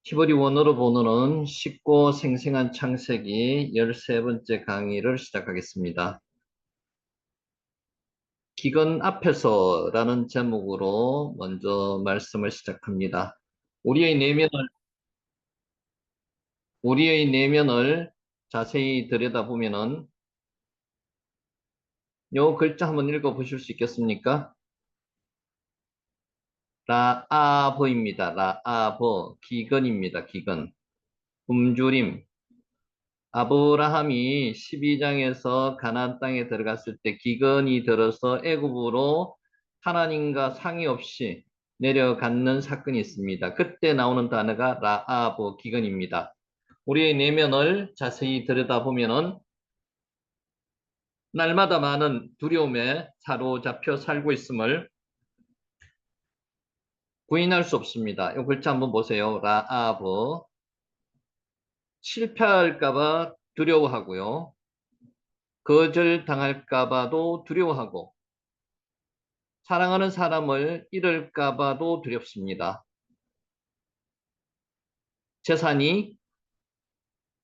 키보드 원어로 보는 쉽고 생생한 창세기 13번째 강의를 시작하겠습니다. 기근 앞에서라는 제목으로 먼저 말씀을 시작합니다. 우리의 내면을, 우리의 내면을 자세히 들여다보면은 요 글자 한번 읽어 보실 수 있겠습니까? 라아버입니다. 라아버, 기근입니다. 기근. 굶주림. 아브라함이 12장에서 가나안 땅에 들어갔을 때 기근이 들어서 애굽으로 하나님과 상의 없이 내려가는 사건이 있습니다. 그때 나오는 단어가 라아브 기근입니다. 우리의 내면을 자세히 들여다보면은 날마다 많은 두려움에 사로잡혀 살고 있음을 부인할 수 없습니다. 이 글자 한번 보세요. 라아브. 실패할까봐 두려워하고요. 거절당할까봐도 두려워하고 사랑하는 사람을 잃을까 봐도 두렵습니다. 재산이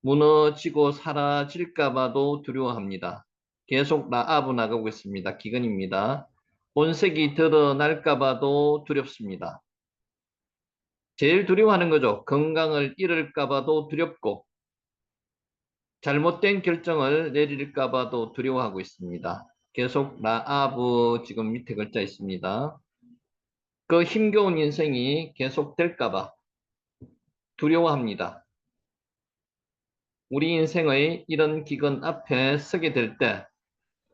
무너지고 사라질까 봐도 두려워합니다. 계속 라아브 나가고 있습니다. 기근입니다. 본색이 드러날까 봐도 두렵습니다. 제일 두려워하는 거죠. 건강을 잃을까 봐도 두렵고 잘못된 결정을 내릴까 봐도 두려워하고 있습니다. 계속 라아브 지금 밑에 글자 있습니다. 그 힘겨운 인생이 계속될까 봐 두려워합니다. 우리 인생의 이런 기근 앞에 서게 될 때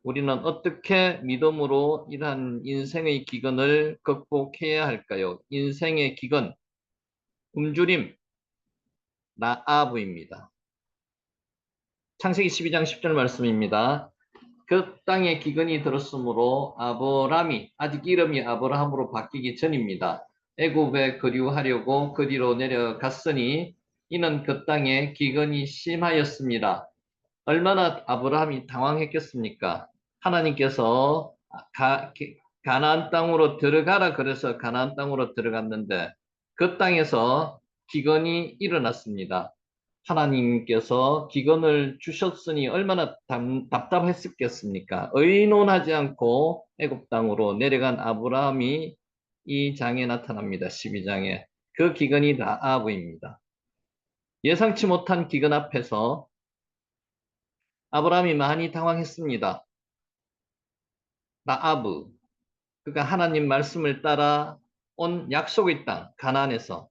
우리는 어떻게 믿음으로 이러한 인생의 기근을 극복해야 할까요? 인생의 기근, 굶주림, 라아브입니다. 창세기 12장 10절 말씀입니다. 그 땅에 기근이 들었으므로 아브람이 아직 이름이 아브라함으로 바뀌기 전입니다. 애굽에 거류하려고 그리로 내려갔으니 이는 그 땅에 기근이 심하였습니다. 얼마나 아브라함이 당황했겠습니까? 하나님께서 가나안 땅으로 들어가라 그래서 가나안 땅으로 들어갔는데 그 땅에서 기근이 일어났습니다. 하나님께서 기근을 주셨으니 얼마나 답답했었겠습니까? 의논하지 않고 애굽 땅으로 내려간 아브라함이 이 장에 나타납니다. 12장에. 그 기근이 라아브입니다. 예상치 못한 기근 앞에서 아브라함이 많이 당황했습니다. 라아브, 그가 하나님 말씀을 따라 온 약속의 땅, 가나안에서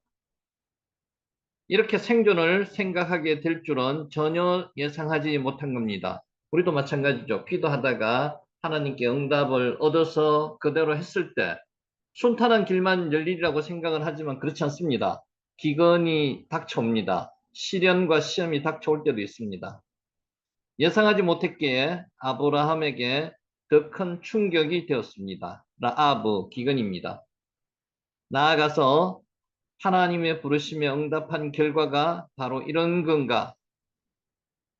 이렇게 생존을 생각하게 될 줄은 전혀 예상하지 못한 겁니다. 우리도 마찬가지죠. 기도하다가 하나님께 응답을 얻어서 그대로 했을 때 순탄한 길만 열리리라고 생각을 하지만 그렇지 않습니다. 기근이 닥쳐옵니다. 시련과 시험이 닥쳐올 때도 있습니다. 예상하지 못했기에 아브라함에게 더 큰 충격이 되었습니다. 라아브 기근입니다. 나아가서 하나님의 부르심에 응답한 결과가 바로 이런 건가?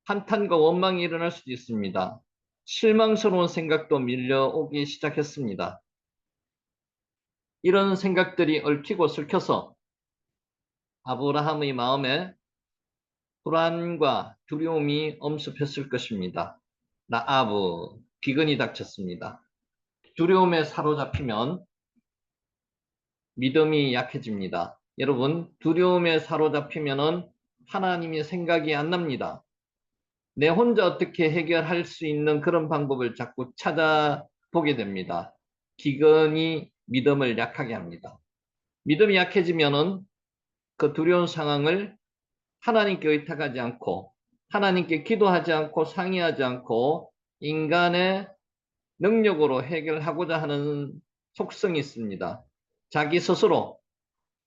한탄과 원망이 일어날 수도 있습니다. 실망스러운 생각도 밀려오기 시작했습니다. 이런 생각들이 얽히고 설켜서 아브라함의 마음에 불안과 두려움이 엄습했을 것입니다. 라아브 기근이 닥쳤습니다. 두려움에 사로잡히면 믿음이 약해집니다. 여러분, 두려움에 사로잡히면은 하나님의 생각이 안 납니다. 내 혼자 어떻게 해결할 수 있는 그런 방법을 자꾸 찾아보게 됩니다. 기근이 믿음을 약하게 합니다. 믿음이 약해지면은 그 두려운 상황을 하나님께 의탁하지 않고 하나님께 기도하지 않고 상의하지 않고 인간의 능력으로 해결하고자 하는 속성이 있습니다. 자기 스스로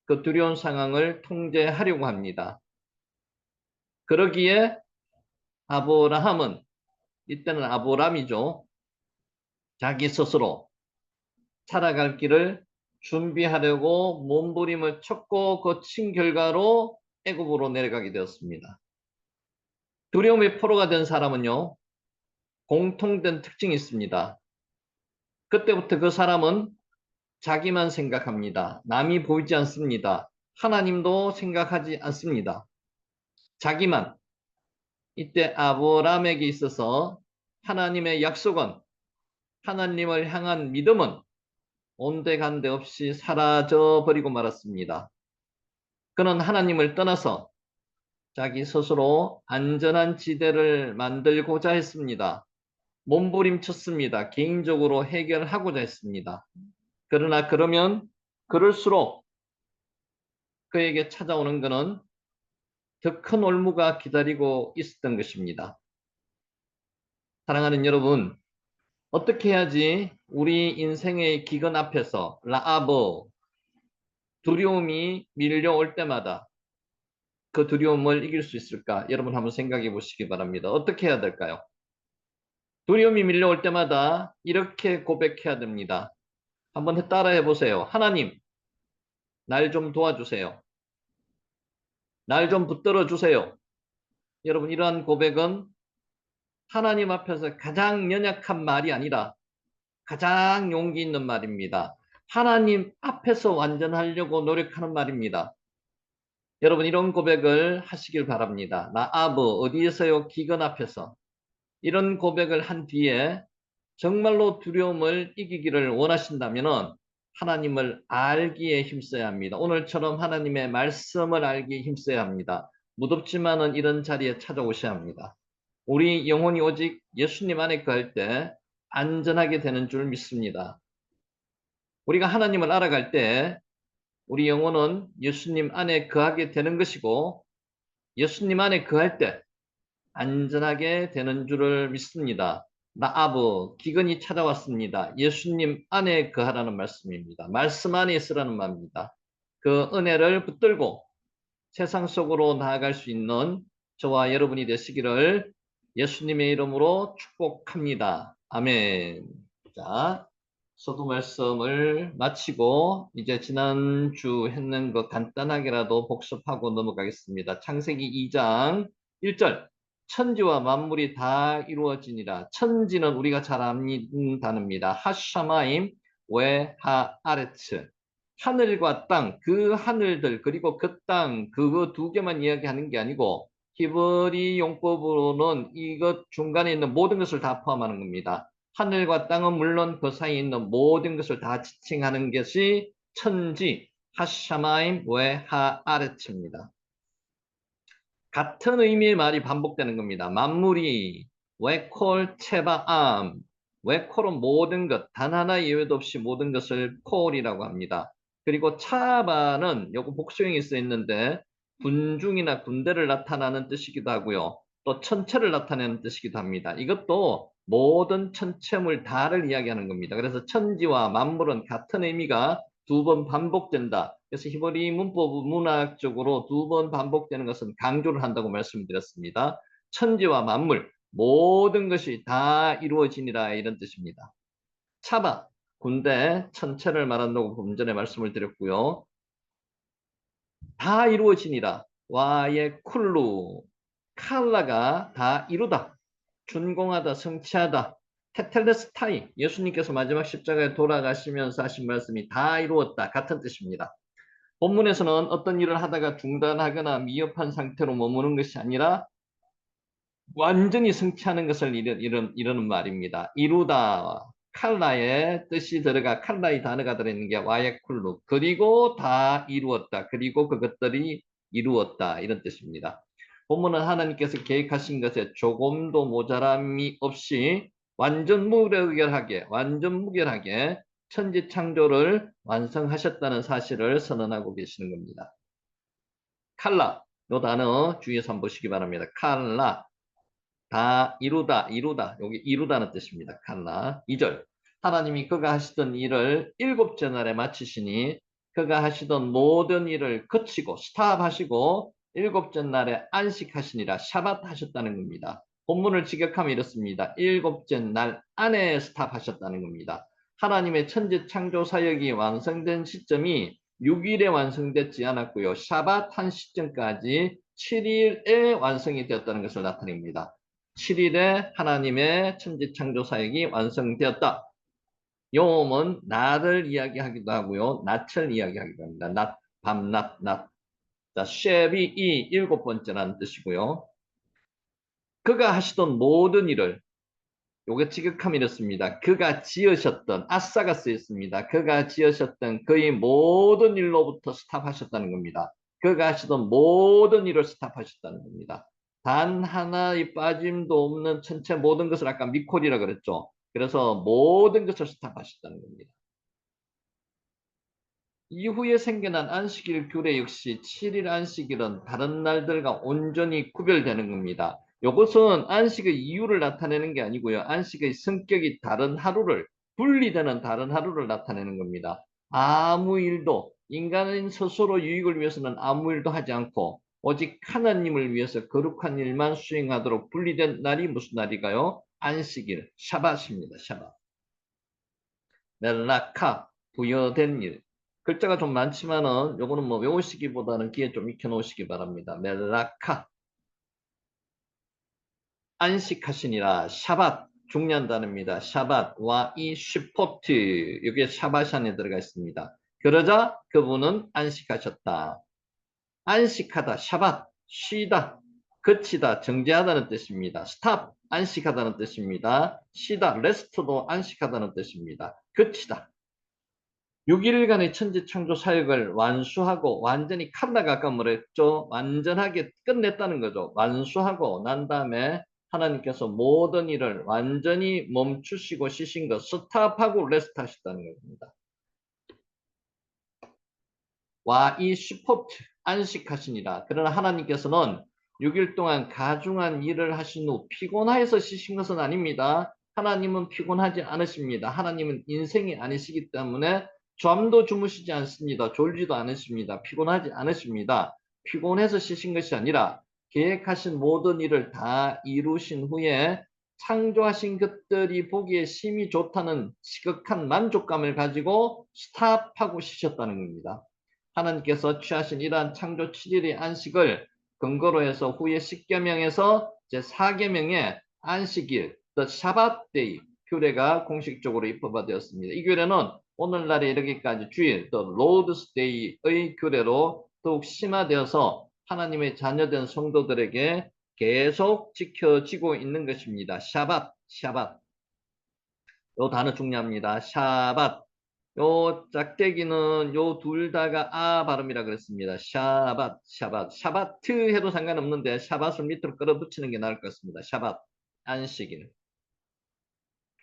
그 두려운 상황을 통제하려고 합니다. 그러기에 아브라함은 이때는 아브람이죠. 자기 스스로 살아갈 길을 준비하려고 몸부림을 쳤고 거친 결과로 애굽으로 내려가게 되었습니다. 두려움의 포로가 된 사람은요. 공통된 특징이 있습니다. 그때부터 그 사람은 자기만 생각합니다. 남이 보이지 않습니다. 하나님도 생각하지 않습니다. 자기만. 이때 아브라함에게 있어서 하나님의 약속은, 하나님을 향한 믿음은 온데간데 없이 사라져 버리고 말았습니다. 그는 하나님을 떠나서 자기 스스로 안전한 지대를 만들고자 했습니다. 몸부림쳤습니다. 개인적으로 해결하고자 했습니다. 그러나 그럴수록 그에게 찾아오는 것은 더 큰 올무가 기다리고 있었던 것입니다. 사랑하는 여러분, 어떻게 해야지 우리 인생의 기근 앞에서 라아브, 두려움이 밀려올 때마다 그 두려움을 이길 수 있을까? 여러분 한번 생각해 보시기 바랍니다. 어떻게 해야 될까요? 두려움이 밀려올 때마다 이렇게 고백해야 됩니다. 한번 따라해 보세요. 하나님, 날 좀 도와주세요. 날 좀 붙들어 주세요. 여러분, 이러한 고백은 하나님 앞에서 가장 연약한 말이 아니라 가장 용기 있는 말입니다. 하나님 앞에서 완전하려고 노력하는 말입니다. 여러분, 이런 고백을 하시길 바랍니다. 라아브, 어디에서요? 기근 앞에서. 이런 고백을 한 뒤에 정말로 두려움을 이기기를 원하신다면 하나님을 알기에 힘써야 합니다. 오늘처럼 하나님의 말씀을 알기에 힘써야 합니다. 무덥지만은 이런 자리에 찾아오셔야 합니다. 우리 영혼이 오직 예수님 안에 거할 때 안전하게 되는 줄 믿습니다. 우리가 하나님을 알아갈 때 우리 영혼은 예수님 안에 거하게 되는 것이고 예수님 안에 거할 때 안전하게 되는 줄을 믿습니다. 라아브, 기근이 찾아왔습니다. 예수님 안에 거하라는 말씀입니다. 말씀 안에 있으라는 말입니다. 그 은혜를 붙들고 세상 속으로 나아갈 수 있는 저와 여러분이 되시기를 예수님의 이름으로 축복합니다. 아멘. 자, 서두 말씀을 마치고 이제 지난주 했는 것 간단하게라도 복습하고 넘어가겠습니다. 창세기 2장 1절. 천지와 만물이 다 이루어지니라. 천지는 우리가 잘 아는 단어입니다. 하샤마임 웨하 아레츠. 하늘과 땅, 그 하늘들, 그리고 그 땅, 그거 두 개만 이야기하는 게 아니고 히브리 용법으로는 이것 중간에 있는 모든 것을 다 포함하는 겁니다. 하늘과 땅은 물론 그 사이에 있는 모든 것을 다 지칭하는 것이 천지, 하샤마임 웨하 아레츠입니다. 같은 의미의 말이 반복되는 겁니다. 만물이 웨콜 체바암, 웨콜은 모든 것, 단 하나 예외도 없이 모든 것을 콜이라고 합니다. 그리고 차바는 요거 복수형이 써 있는데 군중이나 군대를 나타내는 뜻이기도 하고요. 또 천체를 나타내는 뜻이기도 합니다. 이것도 모든 천체물 다를 이야기하는 겁니다. 그래서 천지와 만물은 같은 의미가 두 번 반복된다. 그래서 히브리 문법 문학적으로 두 번 반복되는 것은 강조를 한다고 말씀드렸습니다. 천지와 만물, 모든 것이 다 이루어지니라 이런 뜻입니다. 차바, 군대, 천체를 말한다고 좀 전에 말씀을 드렸고요. 다 이루어지니라. 와의 쿨루, 칼라가 다 이루다. 준공하다, 성취하다. 테텔레스타이, 예수님께서 마지막 십자가에 돌아가시면서 하신 말씀이 다 이루었다. 같은 뜻입니다. 본문에서는 어떤 일을 하다가 중단하거나 미흡한 상태로 머무는 것이 아니라 완전히 성취하는 것을 이르는 말입니다. 이루다, 칼라의 뜻이 들어가 칼라의 단어가 들어있는 게 와예쿨루, 그리고 다 이루었다, 그리고 그것들이 이루었다 이런 뜻입니다. 본문은 하나님께서 계획하신 것에 조금도 모자람이 없이 완전 무결하게 천지 창조를 완성하셨다는 사실을 선언하고 계시는 겁니다. 칼라, 이 단어 주의해서 한번 보시기 바랍니다. 칼라, 다 이루다. 여기 이루다는 뜻입니다. 칼라. 2절. 하나님이 그가 하시던 일을 일곱째 날에 마치시니 그가 하시던 모든 일을 그치고 스탑하시고 일곱째 날에 안식하시니라. 샤밧 하셨다는 겁니다. 본문을 직역하면 이렇습니다. 일곱째 날 안에 스탑하셨다는 겁니다. 하나님의 천지 창조 사역이 완성된 시점이 6일에 완성되지 않았고요. 샤밧 한 시점까지 7일에 완성이 되었다는 것을 나타냅니다. 7일에 하나님의 천지 창조 사역이 완성되었다. 요음은 낮을 이야기하기도 하고요. 낮을 이야기하기도 합니다. 낮, 밤낮, 낮. 자, 쉐비 이 일곱 번째라는 뜻이고요. 그가 하시던 모든 일을 요게 지극함이 이렇습니다. 그가 지으셨던 아싸가 쓰였습니다. 그가 지으셨던 그의 모든 일로부터 스탑하셨다는 겁니다. 그가 하시던 모든 일을 스탑하셨다는 겁니다. 단 하나의 빠짐도 없는 전체 모든 것을 아까 미콜이라 그랬죠. 그래서 모든 것을 스탑하셨다는 겁니다. 이후에 생겨난 안식일 규례 역시 7일 안식일은 다른 날들과 온전히 구별되는 겁니다. 이것은 안식의 이유를 나타내는 게 아니고요. 안식의 성격이 다른 하루를, 분리되는 다른 하루를 나타내는 겁니다. 아무 일도, 인간인 스스로 유익을 위해서는 아무 일도 하지 않고 오직 하나님을 위해서 거룩한 일만 수행하도록 분리된 날이 무슨 날일까요? 안식일, 샤밧입니다. 샤밧. 멜라카, 부여된 일. 글자가 좀 많지만은 요거는 뭐 외우시기보다는 귀에 좀 익혀 놓으시기 바랍니다. 멜라카, 안식하시니라. 샤밧, 중요한 단어입니다. 샤밧, 와이 슈포트. 여기에 샤밧 안에 들어가 있습니다. 그러자 그분은 안식하셨다. 안식하다, 샤밧, 쉬다, 그치다, 정지하다는 뜻입니다. 스탑, 안식하다는 뜻입니다. 쉬다, 레스트도 안식하다는 뜻입니다. 그치다. 6일간의 천지 창조 사역을 완수하고 완전히 칸다가 아까 뭐랬죠? 완전하게 끝냈다는 거죠. 완수하고 난 다음에 하나님께서 모든 일을 완전히 멈추시고 쉬신 것, 스탑하고 레스트 하셨다는 겁니다. 와, 이 슈포트, 안식하시니라. 그러나 하나님께서는 6일 동안 가중한 일을 하신 후 피곤하여서 쉬신 것은 아닙니다. 하나님은 피곤하지 않으십니다. 하나님은 인생이 아니시기 때문에 잠도 주무시지 않습니다. 졸지도 않으십니다. 피곤하지 않으십니다. 피곤해서 쉬신 것이 아니라 계획하신 모든 일을 다 이루신 후에 창조하신 것들이 보기에 심히 좋다는 시극한 만족감을 가지고 스탑하고 쉬셨다는 겁니다. 하나님께서 취하신 이러한 창조 7일의 안식을 근거로 해서 후에 10계명에서 제4계명의 안식일, The Shabbat Day 규례가 공식적으로 입법화되었습니다. 이 규례는 오늘날에 이르기까지 주일, The Lord's Day의 규례로 더욱 심화되어서 하나님의 자녀된 성도들에게 계속 지켜지고 있는 것입니다. 샤밧, 샤밧. 요 단어 중요합니다. 샤밧. 요 짝대기는 요 둘 다가 아 발음이라 그랬습니다. 샤밧, 샤밧. 샤바트 해도 상관없는데 샤밧을 밑으로 끌어붙이는 게 나을 것 같습니다. 샤밧, 안식일.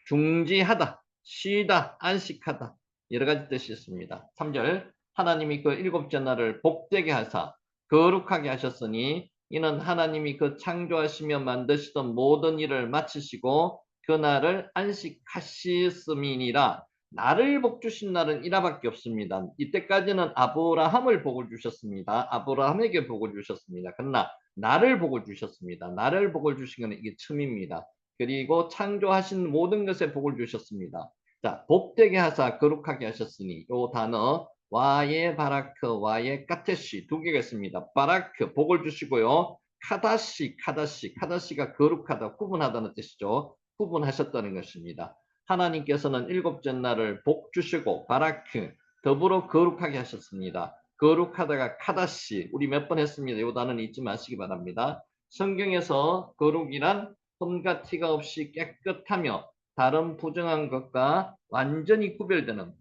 중지하다, 쉬다, 안식하다. 여러 가지 뜻이 있습니다. 3절. 하나님이 그 일곱째 날을 복되게 하사 거룩하게 하셨으니 이는 하나님이 그 창조하시며 만드시던 모든 일을 마치시고 그 날을 안식하셨음이니라. 나를 복 주신 날은 이라밖에 없습니다. 이때까지는 아브라함을 복을 주셨습니다. 아브라함에게 복을 주셨습니다. 그러나 나를 복을 주셨습니다. 나를 복을 주신 것은 이게 처음입니다. 그리고 창조하신 모든 것에 복을 주셨습니다. 자, 복되게 하사 거룩하게 하셨으니 요 단어 와예 바라크 와예 까테시 두 개가 있습니다. 바라크 복을 주시고요. 카다시 카다시 카다시가 거룩하다 구분하다는 뜻이죠. 구분하셨다는 것입니다. 하나님께서는 일곱째 날을 복 주시고 바라크 더불어 거룩하게 하셨습니다. 거룩하다가 카다시 우리 몇 번 했습니다. 이 단어는 잊지 마시기 바랍니다. 성경에서 거룩이란 흠과 티가 없이 깨끗하며 다른 부정한 것과 완전히 구별되는,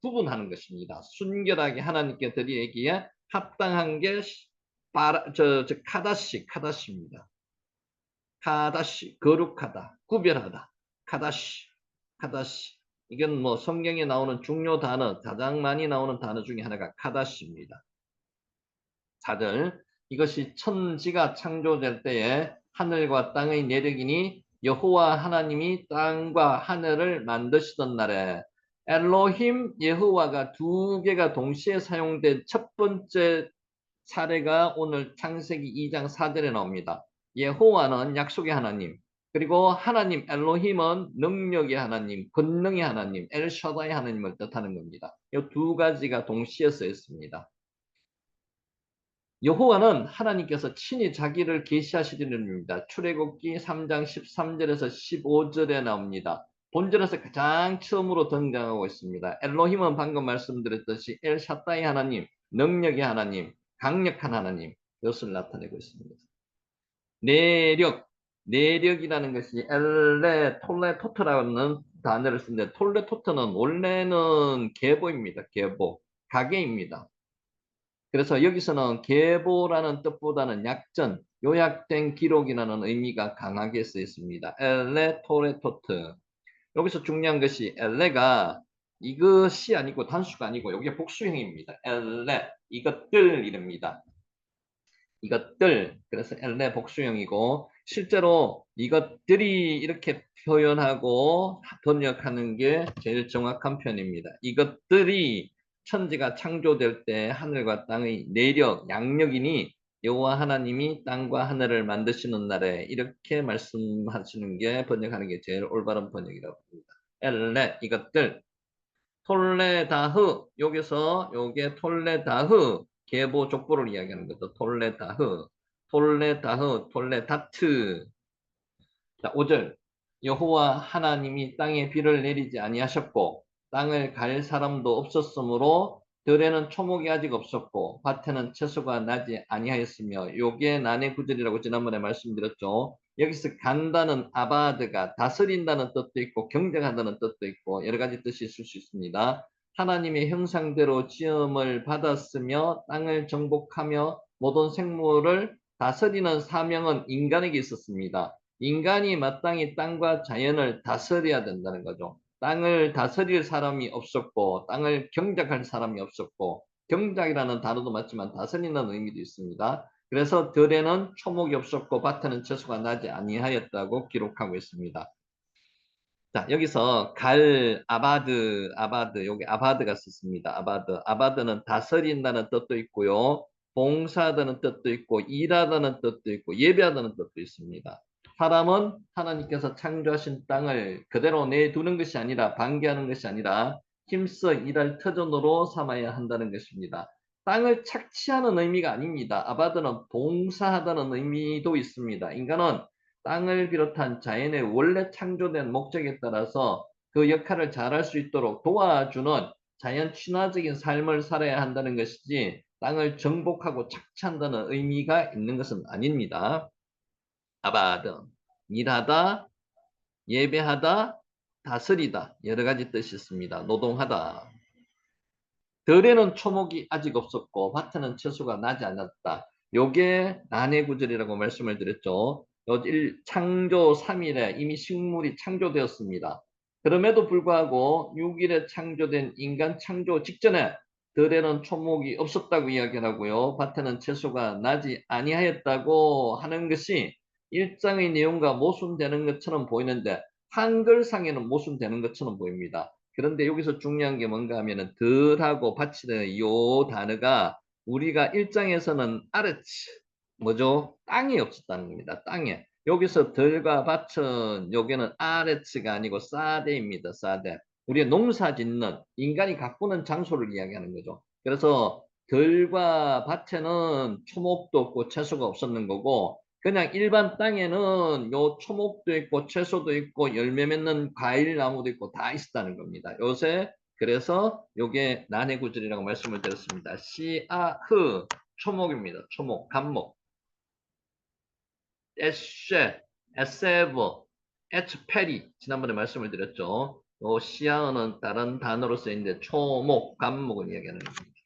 구분하는 것입니다. 순결하게 하나님께 드리기에 합당한 게 카다시입니다. 카다시, 거룩하다, 구별하다. 카다시, 카다시. 이건 뭐 성경에 나오는 중요 단어, 가장 많이 나오는 단어 중에 하나가 카다시입니다. 4절. 이것이 천지가 창조될 때에 하늘과 땅의 내력이니 여호와 하나님이 땅과 하늘을 만드시던 날에 엘로힘 여호와가 두 개가 동시에 사용된 첫 번째 사례가 오늘 창세기 2장 4절에 나옵니다. 여호와는 약속의 하나님, 그리고 하나님 엘로힘은 능력의 하나님, 권능의 하나님, 엘샤다의 하나님을 뜻하는 겁니다. 이 두 가지가 동시에 쓰여 있습니다. 여호와는 하나님께서 친히 자기를 계시하시는 분입니다. 출애굽기 3장 13절에서 15절에 나옵니다. 본절에서 가장 처음으로 등장하고 있습니다. 엘로힘은 방금 말씀드렸듯이 엘샤다이 하나님, 능력의 하나님, 강력한 하나님, 이것을 나타내고 있습니다. 내력, 내력이라는 것이 엘레 톨레토트라는 단어를 쓰는데 톨레토트는 원래는 계보입니다. 계보, 가계입니다. 그래서 여기서는 계보라는 뜻보다는 약전, 요약된 기록이라는 의미가 강하게 쓰여 있습니다. 엘레 토레토트. 여기서 중요한 것이 엘레가 이것이 아니고 단수가 아니고 이게 복수형입니다. 엘레, 이것들 이릅니다. 이것들, 그래서 엘레 복수형이고 실제로 이것들이 이렇게 표현하고 번역하는 게 제일 정확한 편입니다. 이것들이 천지가 창조될 때 하늘과 땅의 내력, 양력이니 여호와 하나님이 땅과 하늘을 만드시는 날에 이렇게 말씀하시는 게 번역하는 게 제일 올바른 번역이라고 봅니다. 엘레, 이것들, 톨레다흐, 여기서 요게 톨레다흐 계보 족보를 이야기하는 거죠. 톨레다흐, 톨레다흐, 톨레다트. 자, 5절. 여호와 하나님이 땅에 비를 내리지 아니하셨고 땅을 갈 사람도 없었으므로 들에는 초목이 아직 없었고 밭에는 채소가 나지 아니하였으며 요게 난의 구절이라고 지난번에 말씀드렸죠. 여기서 간다는 아바드가 다스린다는 뜻도 있고 경쟁한다는 뜻도 있고 여러 가지 뜻이 있을 수 있습니다. 하나님의 형상대로 지음을 받았으며 땅을 정복하며 모든 생물을 다스리는 사명은 인간에게 있었습니다. 인간이 마땅히 땅과 자연을 다스려야 된다는 거죠. 땅을 다스릴 사람이 없었고 땅을 경작할 사람이 없었고 경작이라는 단어도 맞지만 다스리는 의미도 있습니다. 그래서 들에는 초목이 없었고 밭에는 채소가 나지 아니하였다고 기록하고 있습니다. 자, 여기서 아바드, 여기 아바드가 썼습니다. 아바드는 다스린다는 뜻도 있고요. 봉사하다는 뜻도 있고, 일하다는 뜻도 있고, 예배하다는 뜻도 있습니다. 사람은 하나님께서 창조하신 땅을 그대로 내두는 것이 아니라, 방기하는 것이 아니라, 힘써 일할 터전으로 삼아야 한다는 것입니다. 땅을 착취하는 의미가 아닙니다. 아바드는 봉사하다는 의미도 있습니다. 인간은 땅을 비롯한 자연의 원래 창조된 목적에 따라서 그 역할을 잘할 수 있도록 도와주는 자연 친화적인 삶을 살아야 한다는 것이지 땅을 정복하고 착취한다는 의미가 있는 것은 아닙니다. 아바드, 일하다, 예배하다, 다스리다 여러 가지 뜻이 있습니다. 노동하다. 들에는 초목이 아직 없었고 밭에는 채소가 나지 않았다. 요게 난해 구절이라고 말씀을 드렸죠. 창조 3일에 이미 식물이 창조되었습니다. 그럼에도 불구하고 6일에 창조된 인간 창조 직전에 들에는 초목이 없었다고 이야기하고요. 밭에는 채소가 나지 아니하였다고 하는 것이 일장의 내용과 모순되는 것처럼 보이는데 한글상에는 모순되는 것처럼 보입니다. 그런데 여기서 중요한 게 뭔가 하면은 덜하고 바치는 이 단어가 우리가 일장에서는 아르츠 뭐죠? 땅이 없었다는 겁니다. 땅에. 여기서 덜과 밭은 여기는 아르츠가 아니고 사데입니다. 사데. 우리가 농사 짓는 인간이 가꾸는 장소를 이야기하는 거죠. 그래서 덜과 밭에는 초목도 없고 채소가 없었는 거고 그냥 일반 땅에는 요 초목도 있고 채소도 있고 열매 맺는 과일 나무도 있고 다 있었다는 겁니다. 요새 그래서 요게 난해 구절이라고 말씀을 드렸습니다. 시아흐 초목입니다. 초목, 감목. 에쉐, 에세버, 에츠페리 지난번에 말씀을 드렸죠. 요 시아어는 다른 단어로 쓰이는데 초목, 감목을 이야기하는 겁니다.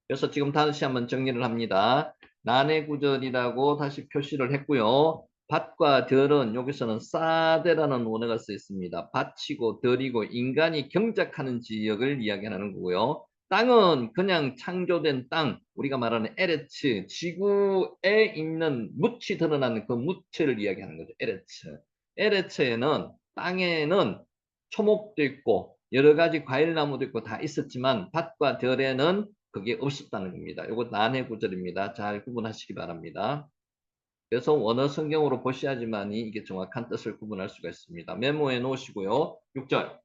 그래서 지금 다시 한번 정리를 합니다. 난해 구절이라고 다시 표시를 했고요. 밭과 덜은 여기서는 사대라는 원어가 쓰여 있습니다. 밭이고 덜이고 인간이 경작하는 지역을 이야기하는 거고요. 땅은 그냥 창조된 땅, 우리가 말하는 에레츠, 지구에 있는 묻이 드러나는 그 묻을 이야기하는 거죠. 에레츠. 에레츠에는 땅에는 초목도 있고 여러 가지 과일나무도 있고 다 있었지만 밭과 덜에는 그게 없었다는 겁니다. 이거 난해 구절입니다. 잘 구분하시기 바랍니다. 그래서 원어 성경으로 보셔야지만이 이게 정확한 뜻을 구분할 수가 있습니다. 메모해 놓으시고요. 6절.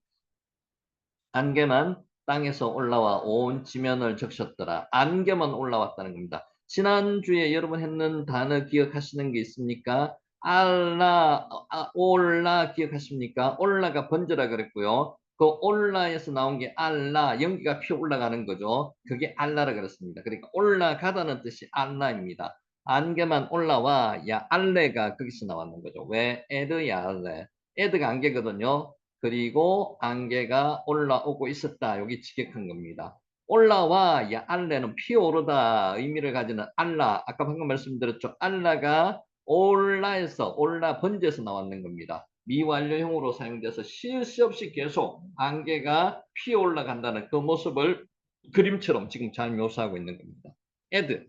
안개만 땅에서 올라와 온 지면을 적셨더라. 안개만 올라왔다는 겁니다. 지난주에 여러분 했는 단어 기억하시는 게 있습니까? 올라 기억하십니까? 올라가 번져라 그랬고요. 그 올라에서 나온 게 알라, 연기가 피어 올라가는 거죠. 그게 알라라 그랬습니다. 그러니까 올라가다는 뜻이 알라입니다. 안개만 올라와, 야, 알레가 거기서 나왔는 거죠. 왜? 에드야, 알레. 에드가 안개거든요. 그리고 안개가 올라오고 있었다. 여기 직역한 겁니다. 올라와, 야, 알레는 피어오르다 의미를 가지는 알라. 아까 방금 말씀드렸죠. 알라가 올라에서, 올라 번제에서 나왔는 겁니다. 미완료형으로 사용돼서 쉴 새 없이 계속 안개가 피어올라간다는 그 모습을 그림처럼 지금 잘 묘사하고 있는 겁니다. 에드.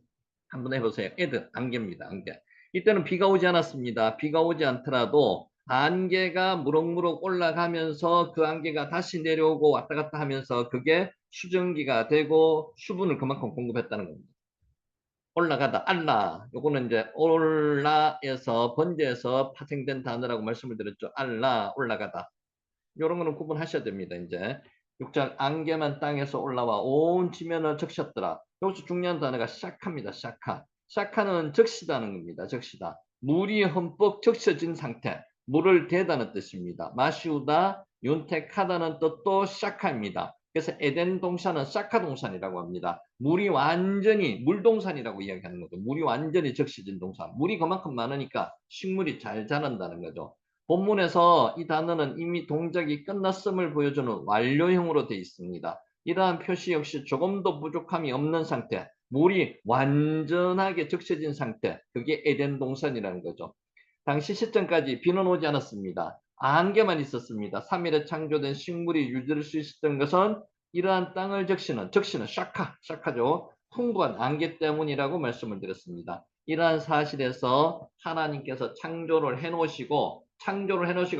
한번 해보세요. 에드. 안개입니다. 안개. 이때는 비가 오지 않았습니다. 비가 오지 않더라도 안개가 무럭무럭 올라가면서 그 안개가 다시 내려오고 왔다 갔다 하면서 그게 수증기가 되고 수분을 그만큼 공급했다는 겁니다. 올라가다, 알라. 요거는 이제 올라에서 번제에서 파생된 단어라고 말씀을 드렸죠. 알라, 올라가다. 요런 거는 구분하셔야 됩니다. 이제 6절 안개만 땅에서 올라와 온 지면을 적셨더라. 여기서 중요한 단어가 샤카입니다. 샤카. 샤카는 적시다는 겁니다. 적시다. 물이 흠뻑 적셔진 상태. 물을 대다는 뜻입니다. 마시우다, 윤택하다는 뜻도 샤카입니다. 그래서 에덴 동산은 샤카 동산이라고 합니다. 물이 완전히 물동산이라고 이야기하는 거죠. 물이 완전히 적셔진 동산. 물이 그만큼 많으니까 식물이 잘 자란다는 거죠. 본문에서 이 단어는 이미 동작이 끝났음을 보여주는 완료형으로 되어 있습니다. 이러한 표시 역시 조금도 부족함이 없는 상태, 물이 완전하게 적셔진 상태, 그게 에덴 동산이라는 거죠. 당시 시점까지 비는 오지 않았습니다. 안개만 있었습니다. 3일에 창조된 식물이 유지될 수 있었던 것은 이러한 땅을 적시는 샤카죠. 풍부한 안개 때문이라고 말씀을 드렸습니다. 이러한 사실에서 하나님께서 창조를 해놓으시고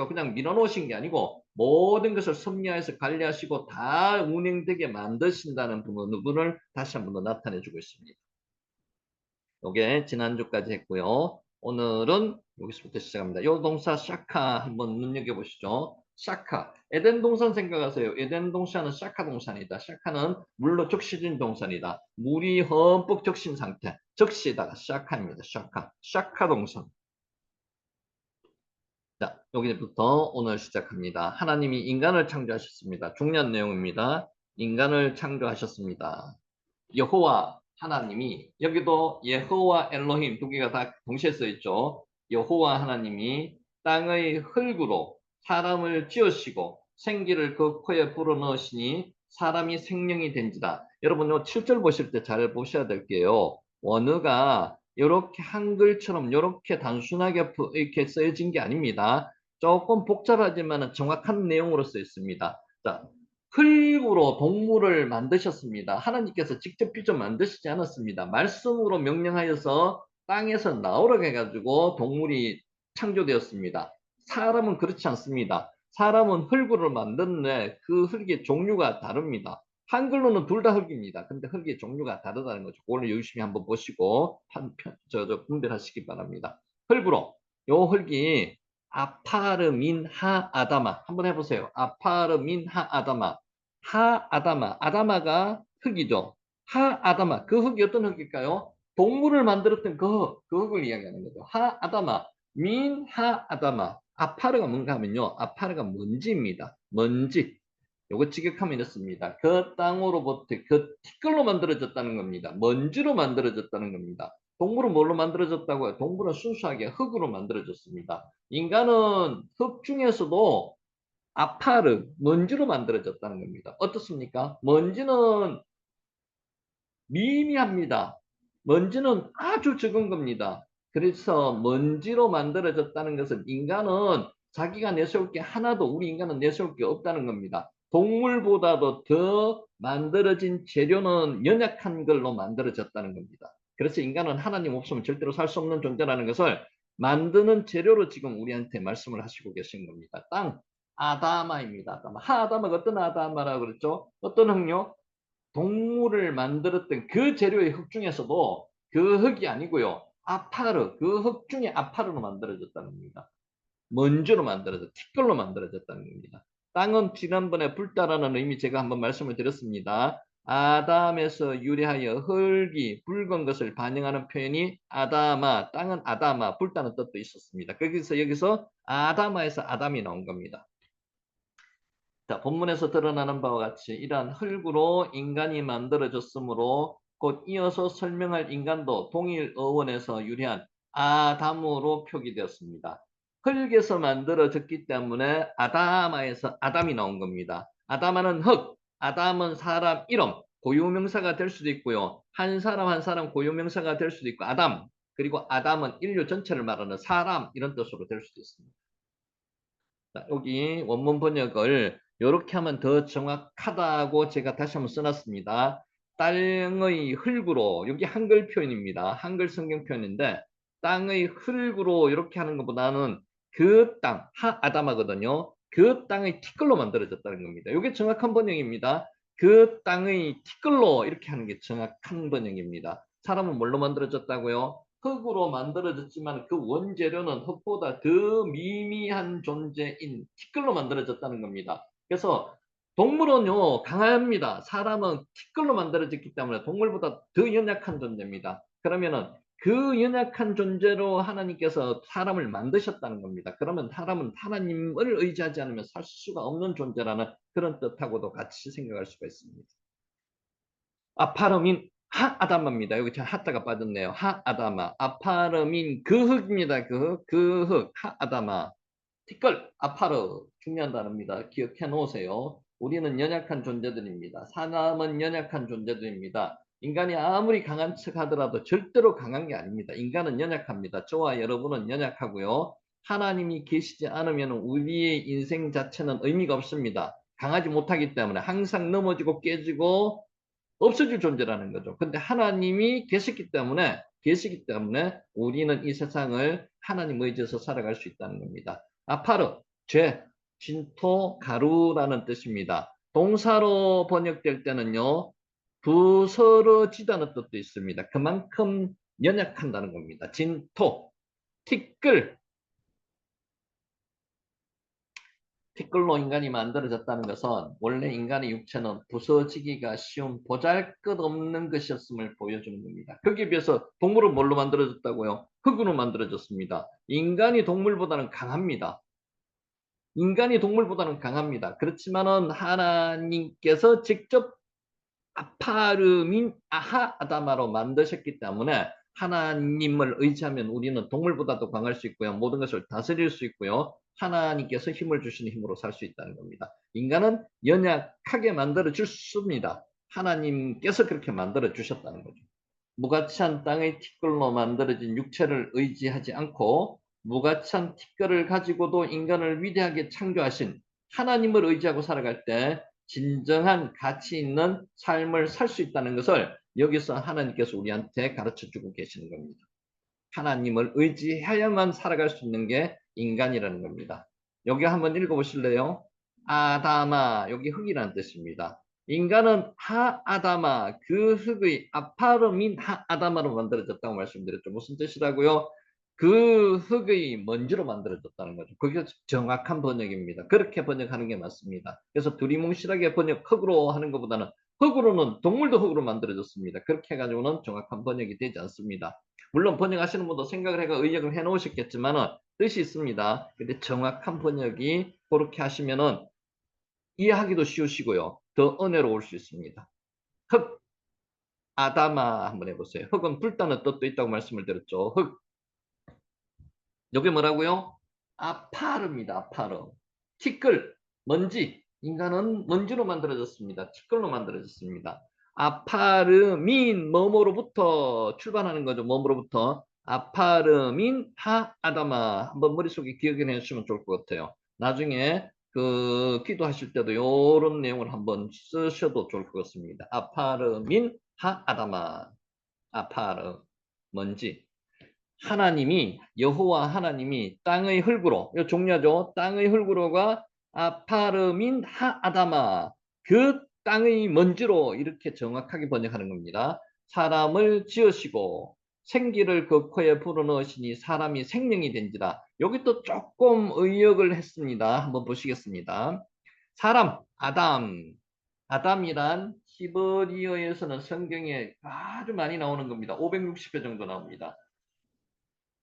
그냥 밀어놓으신 게 아니고 모든 것을 섭리하여서 관리하시고 다 운행되게 만드신다는 부분을 다시 한 번 더 나타내 주고 있습니다. 이게 지난주까지 했고요. 오늘은 여기서부터 시작합니다. 이 동사 샤카 한번 눈여겨보시죠. 샤카. 에덴 동산 생각하세요. 에덴 동산은 샤카 동산이다. 샤카는 물로 적시진 동산이다. 물이 흠뻑 적신 상태. 적시다가 샤카입니다. 샤카 동산. 자, 여기부터 오늘 시작합니다. 하나님이 인간을 창조하셨습니다. 중요한 내용입니다. 인간을 창조하셨습니다. 여호와 하나님이 여기도 예호와 엘로힘 두 개가 다 동시에 써 있죠. 여호와 하나님이 땅의 흙으로 사람을 지으시고 생기를 그 코에 불어넣으시니 사람이 생명이 된지라. 여러분 요 7절 보실 때 잘 보셔야 될게요. 원어가 이렇게 한글처럼 이렇게 단순하게 이렇게 쓰여진 게 아닙니다. 조금 복잡하지만 정확한 내용으로 쓰여 있습니다. 자, 흙으로 동물을 만드셨습니다. 하나님께서 직접 빚어 만드시지 않았습니다. 말씀으로 명령하여서 땅에서 나오라고 해가지고 동물이 창조되었습니다. 사람은 그렇지 않습니다. 사람은 흙으로 만드는데 그 흙의 종류가 다릅니다. 한글로는 둘 다 흙입니다. 근데 흙의 종류가 다르다는 거죠. 그걸 열심히 한번 보시고 분별하시기 바랍니다. 흙으로 요 흙이 아파르민 하 아다마 한번 해보세요. 아파르민 하 아다마 하 아다마 아다마가 흙이죠. 하 아다마 그 흙이 어떤 흙일까요? 동물을 만들었던 그 흙을 이야기하는 거죠. 하 아다마 민 하 아다마 아파르가 뭔가 하면요. 아파르가 먼지입니다. 먼지. 요거 직역하면 이렇습니다. 그 땅으로부터 그 티끌로 만들어졌다는 겁니다. 먼지로 만들어졌다는 겁니다. 동물은 뭘로 만들어졌다고요? 동물은 순수하게 흙으로 만들어졌습니다. 인간은 흙 중에서도 아파르, 먼지로 만들어졌다는 겁니다. 어떻습니까? 먼지는 미미합니다. 먼지는 아주 적은 겁니다. 그래서 먼지로 만들어졌다는 것은 인간은 자기가 내세울 게 하나도 우리 인간은 내세울 게 없다는 겁니다. 동물보다도 더 만들어진 재료는 연약한 걸로 만들어졌다는 겁니다. 그래서 인간은 하나님 없으면 절대로 살 수 없는 존재라는 것을 만드는 재료로 지금 우리한테 말씀을 하시고 계신 겁니다. 땅, 아다마입니다. 아다마. 하아다마가 어떤 아다마라고 그랬죠? 어떤 흙요? 동물을 만들었던 그 재료의 흙 중에서도 그 흙이 아니고요. 아파르, 그 흙 중에 아파르로 만들어졌다는 겁니다. 먼지로 티끌로 만들어졌다는 겁니다. 땅은 지난번에 불다라는 의미 제가 한번 말씀을 드렸습니다. 아담에서 유래하여 흙이 붉은 것을 반영하는 표현이 아다마, 땅은 아다마, 불다는 뜻도 있었습니다. 여기서 아다마에서 아담이 나온 겁니다. 자, 본문에서 드러나는 바와 같이 이러한 흙으로 인간이 만들어졌으므로 곧 이어서 설명할 인간도 동일 어원에서 유래한 아담으로 표기되었습니다. 흙에서 만들어졌기 때문에 아다마에서 아담이 나온 겁니다. 아다마는 흙, 아담은 사람 이름, 고유명사가 될 수도 있고요. 한 사람 한 사람 고유명사가 될 수도 있고 아담, 그리고 아담은 인류 전체를 말하는 사람 이런 뜻으로 될 수도 있습니다. 자, 여기 원문 번역을 이렇게 하면 더 정확하다고 제가 다시 한번 써놨습니다. 땅의 흙으로, 여기 한글 표현입니다. 한글 성경 표현인데 땅의 흙으로 이렇게 하는 것보다는 그 땅, 아담하거든요. 그 땅의 티끌로 만들어졌다는 겁니다. 이게 정확한 번역입니다. 그 땅의 티끌로 이렇게 하는 게 정확한 번역입니다. 사람은 뭘로 만들어졌다고요? 흙으로 만들어졌지만 그 원재료는 흙보다 더 미미한 존재인 티끌로 만들어졌다는 겁니다. 그래서 동물은요 강합니다. 사람은 티끌로 만들어졌기 때문에 동물보다 더 연약한 존재입니다. 그러면은 그 연약한 존재로 하나님께서 사람을 만드셨다는 겁니다. 그러면 사람은 하나님을 의지하지 않으면 살 수가 없는 존재라는 그런 뜻하고도 같이 생각할 수가 있습니다. 아파르민 하아담마입니다. 여기 참 하다가 빠졌네요. 하아담마. 아파르민 그 흙입니다. 그 흙. 하아담마. 티끌. 아파르. 중요한 단어입니다. 기억해 놓으세요. 우리는 연약한 존재들입니다. 사람은 연약한 존재들입니다. 인간이 아무리 강한 척 하더라도 절대로 강한 게 아닙니다. 인간은 연약합니다. 저와 여러분은 연약하고요. 하나님이 계시지 않으면 우리의 인생 자체는 의미가 없습니다. 강하지 못하기 때문에 항상 넘어지고 깨지고 없어질 존재라는 거죠. 근데 하나님이 계시기 때문에 우리는 이 세상을 하나님 의지해서 살아갈 수 있다는 겁니다. 아파르, 죄, 진토, 가루라는 뜻입니다. 동사로 번역될 때는요, 부스러지다는 뜻도 있습니다. 그만큼 연약한다는 겁니다. 진토, 티끌, 티끌로 인간이 만들어졌다는 것은 원래 인간의 육체는 부서지기가 쉬운 보잘것없는 것이었음을 보여주는 겁니다. 거기에 비해서 동물은 뭘로 만들어졌다고요? 흙으로 만들어졌습니다. 인간이 동물보다는 강합니다. 인간이 동물보다는 강합니다. 그렇지만은 하나님께서 직접 아파르민 아하아다마로 만드셨기 때문에 하나님을 의지하면 우리는 동물보다도 강할 수 있고요. 모든 것을 다스릴 수 있고요. 하나님께서 힘을 주시는 힘으로 살 수 있다는 겁니다. 인간은 연약하게 만들어 주십니다. 하나님께서 그렇게 만들어 주셨다는 거죠. 무가치한 땅의 티끌로 만들어진 육체를 의지하지 않고 무가치한 티끌을 가지고도 인간을 위대하게 창조하신 하나님을 의지하고 살아갈 때 진정한 가치 있는 삶을 살 수 있다는 것을 여기서 하나님께서 우리한테 가르쳐 주고 계시는 겁니다. 하나님을 의지해야만 살아갈 수 있는 게 인간이라는 겁니다. 여기 한번 읽어보실래요? 아다마, 여기 흙이라는 뜻입니다. 인간은 하아다마, 그 흙의 아파르민 하아다마로 만들어졌다고 말씀드렸죠. 무슨 뜻이라고요? 그 흙의 먼지로 만들어졌다는 거죠. 그게 정확한 번역입니다. 그렇게 번역하는 게 맞습니다. 그래서 두리뭉실하게 번역 흙으로 하는 것보다는 흙으로는 동물도 흙으로 만들어졌습니다. 그렇게 해가지고는 정확한 번역이 되지 않습니다. 물론 번역하시는 분도 생각을 해가 의역을 해 놓으셨겠지만은 뜻이 있습니다. 근데 정확한 번역이 그렇게 하시면은 이해하기도 쉬우시고요. 더 은혜로울 수 있습니다. 흙, 아다마 한번 해보세요. 흙은 불타는 뜻도 있다고 말씀을 드렸죠. 흙, 여기 뭐라고요? 아파르입니다. 아파르. 티끌, 먼지. 인간은 먼지로 만들어졌습니다. 티끌로 만들어졌습니다. 아파르민, 뭐뭐로부터 출발하는 거죠. 뭐뭐로부터. 아파르민 하아다마. 한번 머릿속에 기억해 주시면 좋을 것 같아요. 나중에 그 기도하실 때도 이런 내용을 한번 쓰셔도 좋을 것 같습니다. 아파르민 하아다마. 아파르, 먼지. 하나님이 여호와 하나님이 땅의 흙으로 이 종려죠. 땅의 흙으로가 아파르민 하아다마 그 땅의 먼지로 이렇게 정확하게 번역하는 겁니다. 사람을 지으시고 생기를 그 코에 불어넣으시니 사람이 생명이 된지라. 여기 또 조금 의역을 했습니다. 한번 보시겠습니다. 사람 아담이란 히브리어에서는 성경에 아주 많이 나오는 겁니다. 560회 정도 나옵니다.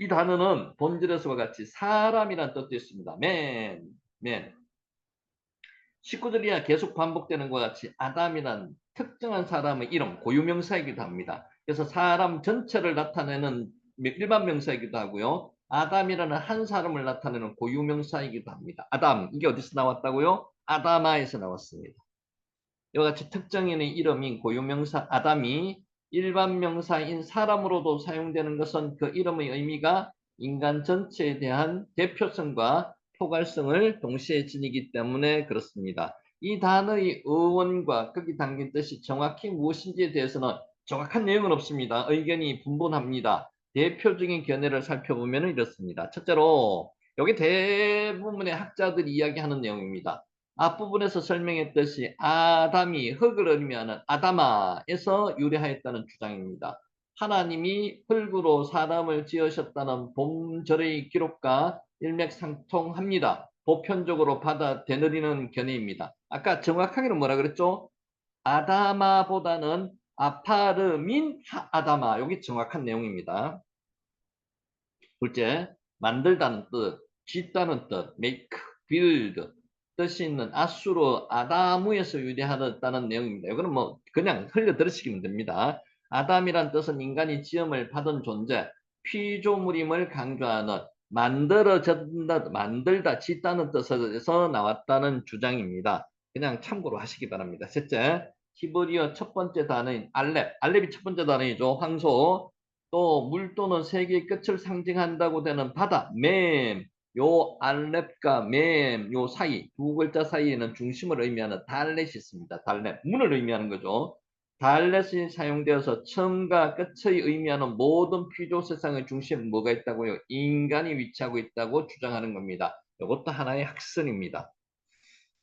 이 단어는 본질에서와 같이 사람이란 뜻도 있습니다. 맨. 식구들이야 계속 반복되는 것과 같이 아담이란 특정한 사람의 이름, 고유명사이기도 합니다. 그래서 사람 전체를 나타내는 일반 명사이기도 하고요. 아담이라는 한 사람을 나타내는 고유명사이기도 합니다. 아담, 이게 어디서 나왔다고요? 아다마에서 나왔습니다. 이와 같이 특정인의 이름인 고유명사 아담이 일반 명사인 사람으로도 사용되는 것은 그 이름의 의미가 인간 전체에 대한 대표성과 포괄성을 동시에 지니기 때문에 그렇습니다. 이 단어의 어원과 거기 담긴 뜻이 정확히 무엇인지에 대해서는 정확한 내용은 없습니다. 의견이 분분합니다. 대표적인 견해를 살펴보면 이렇습니다. 첫째로 여기 대부분의 학자들이 이야기하는 내용입니다. 앞부분에서 설명했듯이 아담이 흙을 의미하는 아다마에서 유래하였다는 주장입니다. 하나님이 흙으로 사람을 지으셨다는 봄절의 기록과 일맥상통합니다. 보편적으로 받아들이는 견해입니다. 아까 정확하게는 뭐라 그랬죠? 아다마보다는 아파르민 아다마. 여기 정확한 내용입니다. 둘째, 만들다는 뜻, 짓다는 뜻, make, build 뜻이 있는 아수르 아다무에서 유래하였다는 내용입니다. 이거는 뭐 그냥 흘려 들으시면 됩니다. 아담이란 뜻은 인간이 지음을 받은 존재, 피조물임을 강조하는 만들다, 짓다는 뜻에서 나왔다는 주장입니다. 그냥 참고로 하시기 바랍니다. 셋째, 히브리어 첫 번째 단어인 알렙, 알렙이 첫 번째 단어이죠. 황소, 또 물 또는 세계의 끝을 상징한다고 되는 바다, 맴, 요 알렙과 맴, 요 사이, 두 글자 사이에는 중심을 의미하는 달렛이 있습니다. 달렛, 문을 의미하는 거죠. 달렛이 사용되어서 처음과 끝의 의미하는 모든 피조 세상의 중심에 뭐가 있다고요? 인간이 위치하고 있다고 주장하는 겁니다. 이것도 하나의 학설입니다.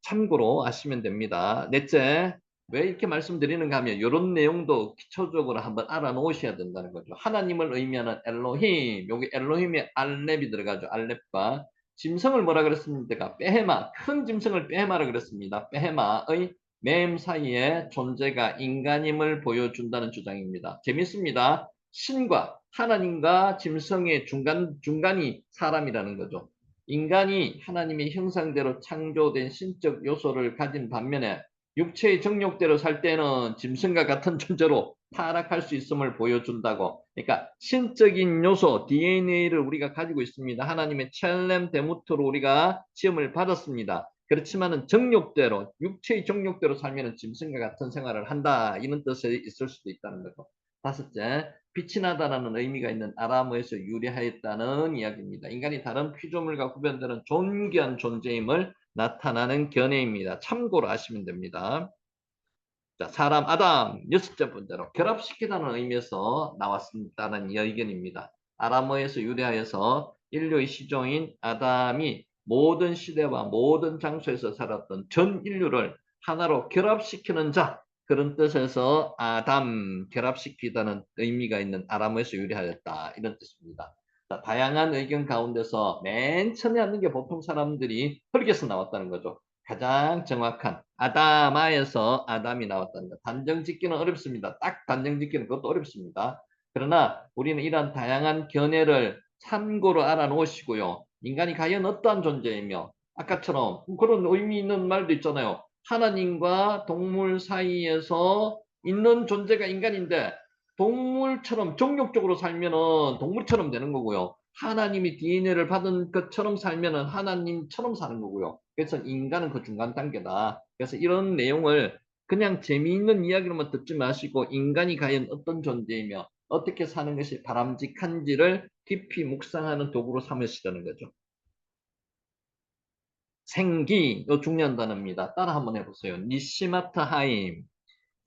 참고로 아시면 됩니다. 넷째, 왜 이렇게 말씀드리는가 하면 이런 내용도 기초적으로 한번 알아놓으셔야 된다는 거죠. 하나님을 의미하는 엘로힘, 여기 엘로힘에 알렙이 들어가죠. 알렙과 짐승을 뭐라 그랬습니까? 베헤마, 큰 짐승을 베헤마라 그랬습니다. 베헤마의 맴 사이에 존재가 인간임을 보여준다는 주장입니다. 재밌습니다. 신과 하나님과 짐승의 중간이 사람이라는 거죠. 인간이 하나님의 형상대로 창조된 신적 요소를 가진 반면에 육체의 정욕대로 살 때는 짐승과 같은 존재로 타락할 수 있음을 보여준다고. 그러니까 신적인 요소, DNA를 우리가 가지고 있습니다. 하나님의 첼렘 데무트로 우리가 시험을 받았습니다. 그렇지만은 정욕대로, 육체의 정욕대로 살면은 짐승과 같은 생활을 한다. 이런 뜻이 있을 수도 있다는 거죠. 다섯째, 빛이 나다라는 의미가 있는 아람어에서 유래하였다는 이야기입니다. 인간이 다른 피조물과 구별되는 존귀한 존재임을 나타나는 견해입니다. 참고로 아시면 됩니다. 자, 사람 아담 여섯째 번째로 결합시키다는 의미에서 나왔다는 의견입니다. 아람어에서 유래하여서 인류의 시종인 아담이 모든 시대와 모든 장소에서 살았던 전 인류를 하나로 결합시키는 자, 그런 뜻에서 아담 결합시키다는 의미가 있는 아람어에서 유래하였다 이런 뜻입니다. 자, 다양한 의견 가운데서 맨 처음에 하는 게 보통 사람들이 흙에서 나왔다는 거죠. 가장 정확한 아다마에서 아담이 나왔다는 것. 단정 짓기는 어렵습니다. 딱 단정 짓기는 그것도 어렵습니다. 그러나 우리는 이러한 다양한 견해를 참고로 알아놓으시고요. 인간이 과연 어떠한 존재이며 아까처럼 그런 의미 있는 말도 있잖아요. 하나님과 동물 사이에서 있는 존재가 인간인데 동물처럼 정욕적으로 살면은 동물처럼 되는 거고요. 하나님이 DNA를 받은 것처럼 살면은 하나님처럼 사는 거고요. 그래서 인간은 그 중간 단계다. 그래서 이런 내용을 그냥 재미있는 이야기로만 듣지 마시고 인간이 과연 어떤 존재이며 어떻게 사는 것이 바람직한지를 깊이 묵상하는 도구로 삼으시라는 거죠. 생기, 이 중요한 단어입니다. 따라 한번 해보세요. 니시마타하임.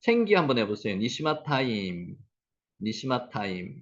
생기 한번 해보세요. 니시마타임. 니시마타임.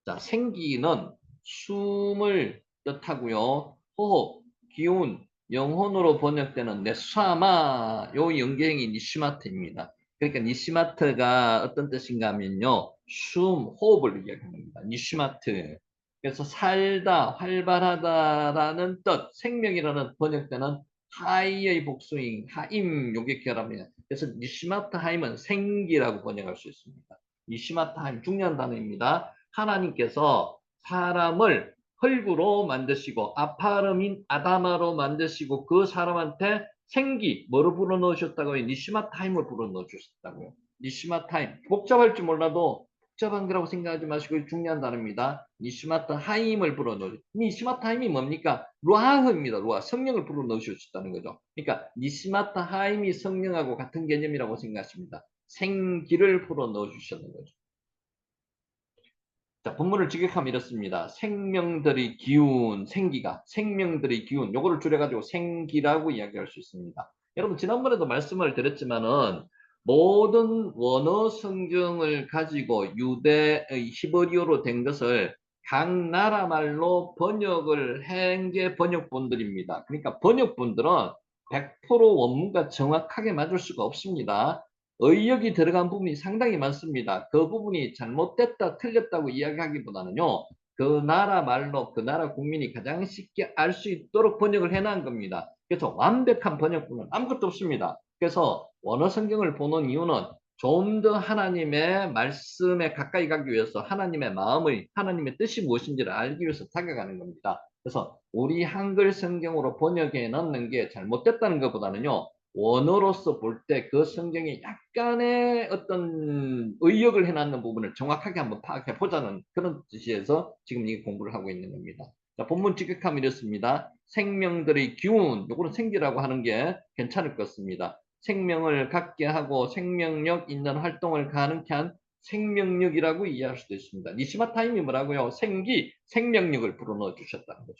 자, 생기는 숨을 뜻하고요. 호흡, 기운, 영혼으로 번역되는 네사마, 요 연경이 니시마트입니다. 그러니까 니시마트가 어떤 뜻인가 하면요. 숨, 호흡을 이야기합니다. 니시마트. 그래서 살다, 활발하다라는 뜻, 생명이라는 번역되는 하이의 복수인 하임, 요게 결합니다. 그래서 니시마트 하임은 생기라고 번역할 수 있습니다. 니시마트 하임, 중요한 단어입니다. 하나님께서 사람을 흙으로 만드시고 아파르민 아다마로 만드시고 그 사람한테 생기 뭐를 불어 넣으셨다고요? 니시마 타임을 불어 넣으셨다고요. 니시마 타임. 복잡할지 몰라도 복잡한 거라고 생각하지 마시고 중요한 단어입니다. 니시마타 하임을 불어 넣으. 니시마타 하임이 뭡니까? 루아흐입니다. 루아. 성령을 불어 넣으셨다는 거죠. 그러니까 니시마타 하임이 성령하고 같은 개념이라고 생각하십니다. 생기를 불어 넣어주셨는 거죠. 자, 본문을 직역하면 이렇습니다. 생명들의 기운, 생기가, 생명들의 기운, 요거를 줄여가지고 생기라고 이야기할 수 있습니다. 여러분, 지난번에도 말씀을 드렸지만은, 모든 원어 성경을 가지고 유대의 히브리어로 된 것을 각 나라 말로 번역을 한 게 번역본들입니다. 그러니까 번역본들은 100% 원문과 정확하게 맞을 수가 없습니다. 의역이 들어간 부분이 상당히 많습니다. 그 부분이 잘못됐다, 틀렸다고 이야기하기보다는요, 그 나라 말로 그 나라 국민이 가장 쉽게 알 수 있도록 번역을 해놓은 겁니다. 그래서 완벽한 번역본은 아무것도 없습니다. 그래서 원어 성경을 보는 이유는 좀 더 하나님의 말씀에 가까이 가기 위해서 하나님의 마음의, 하나님의 뜻이 무엇인지를 알기 위해서 다가가는 겁니다. 그래서 우리 한글 성경으로 번역해 넣는 게 잘못됐다는 것보다는요, 원어로서 볼 때 그 성경에 약간의 어떤 의역을 해놨는 부분을 정확하게 한번 파악해 보자는 그런 뜻에서 지금 이 공부를 하고 있는 겁니다. 자, 본문 직역하면 이렇습니다. 생명들의 기운, 요거는 생기라고 하는 게 괜찮을 것 같습니다. 생명을 갖게 하고 생명력 있는 활동을 가능케 한 생명력이라고 이해할 수도 있습니다. 니시마 타임이 뭐라고요? 생기, 생명력을 불어넣어 주셨다는 거죠.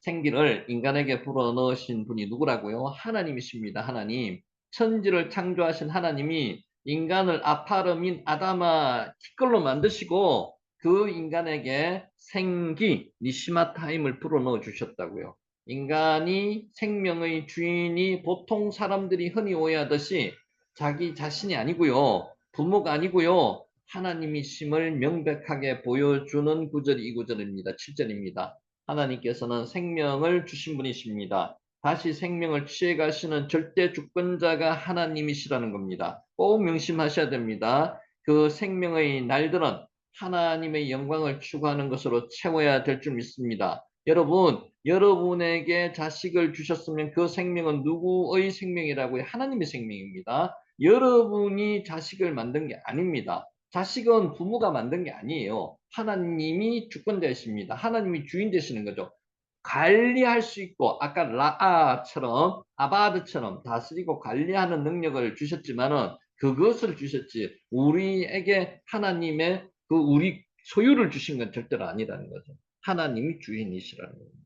생기를 인간에게 불어넣으신 분이 누구라고요? 하나님이십니다. 하나님. 천지를 창조하신 하나님이 인간을 아파르민 아다마 티끌로 만드시고 그 인간에게 생기, 니시마 타임을 불어넣어 주셨다고요. 인간이 생명의 주인이 보통 사람들이 흔히 오해하듯이 자기 자신이 아니고요. 부모가 아니고요. 하나님이심을 명백하게 보여주는 구절이 이 구절입니다. 7절입니다. 하나님께서는 생명을 주신 분이십니다. 다시 생명을 취해 가시는 절대 주권자가 하나님이시라는 겁니다. 꼭 명심하셔야 됩니다. 그 생명의 날들은 하나님의 영광을 추구하는 것으로 채워야 될 줄 믿습니다. 여러분, 여러분에게 자식을 주셨으면 그 생명은 누구의 생명이라고요? 하나님의 생명입니다. 여러분이 자식을 만든 게 아닙니다. 자식은 부모가 만든 게 아니에요. 하나님이 주권자이십니다. 하나님이 주인 되시는 거죠. 관리할 수 있고 아까 라아처럼 아바드처럼 다스리고 관리하는 능력을 주셨지만은 그것을 주셨지 우리에게 하나님의 그 우리 소유를 주신 건 절대로 아니라는 거죠. 하나님이 주인이시라는 겁니다.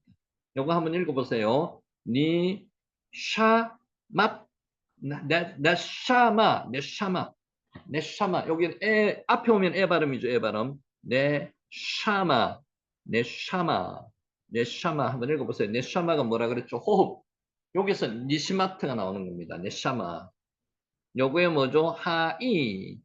요거 한번 읽어보세요. 니 샤맛 네샤마 네샤마 네샤마 여기 에 앞에 오면 에 발음이죠. 에 발음 네샤마 네샤마 네샤마 한번 읽어보세요. 네샤마가 뭐라 그랬죠? 호흡. 여기서 니시마트가 나오는 겁니다. 네샤마. 요거에 뭐죠? 하이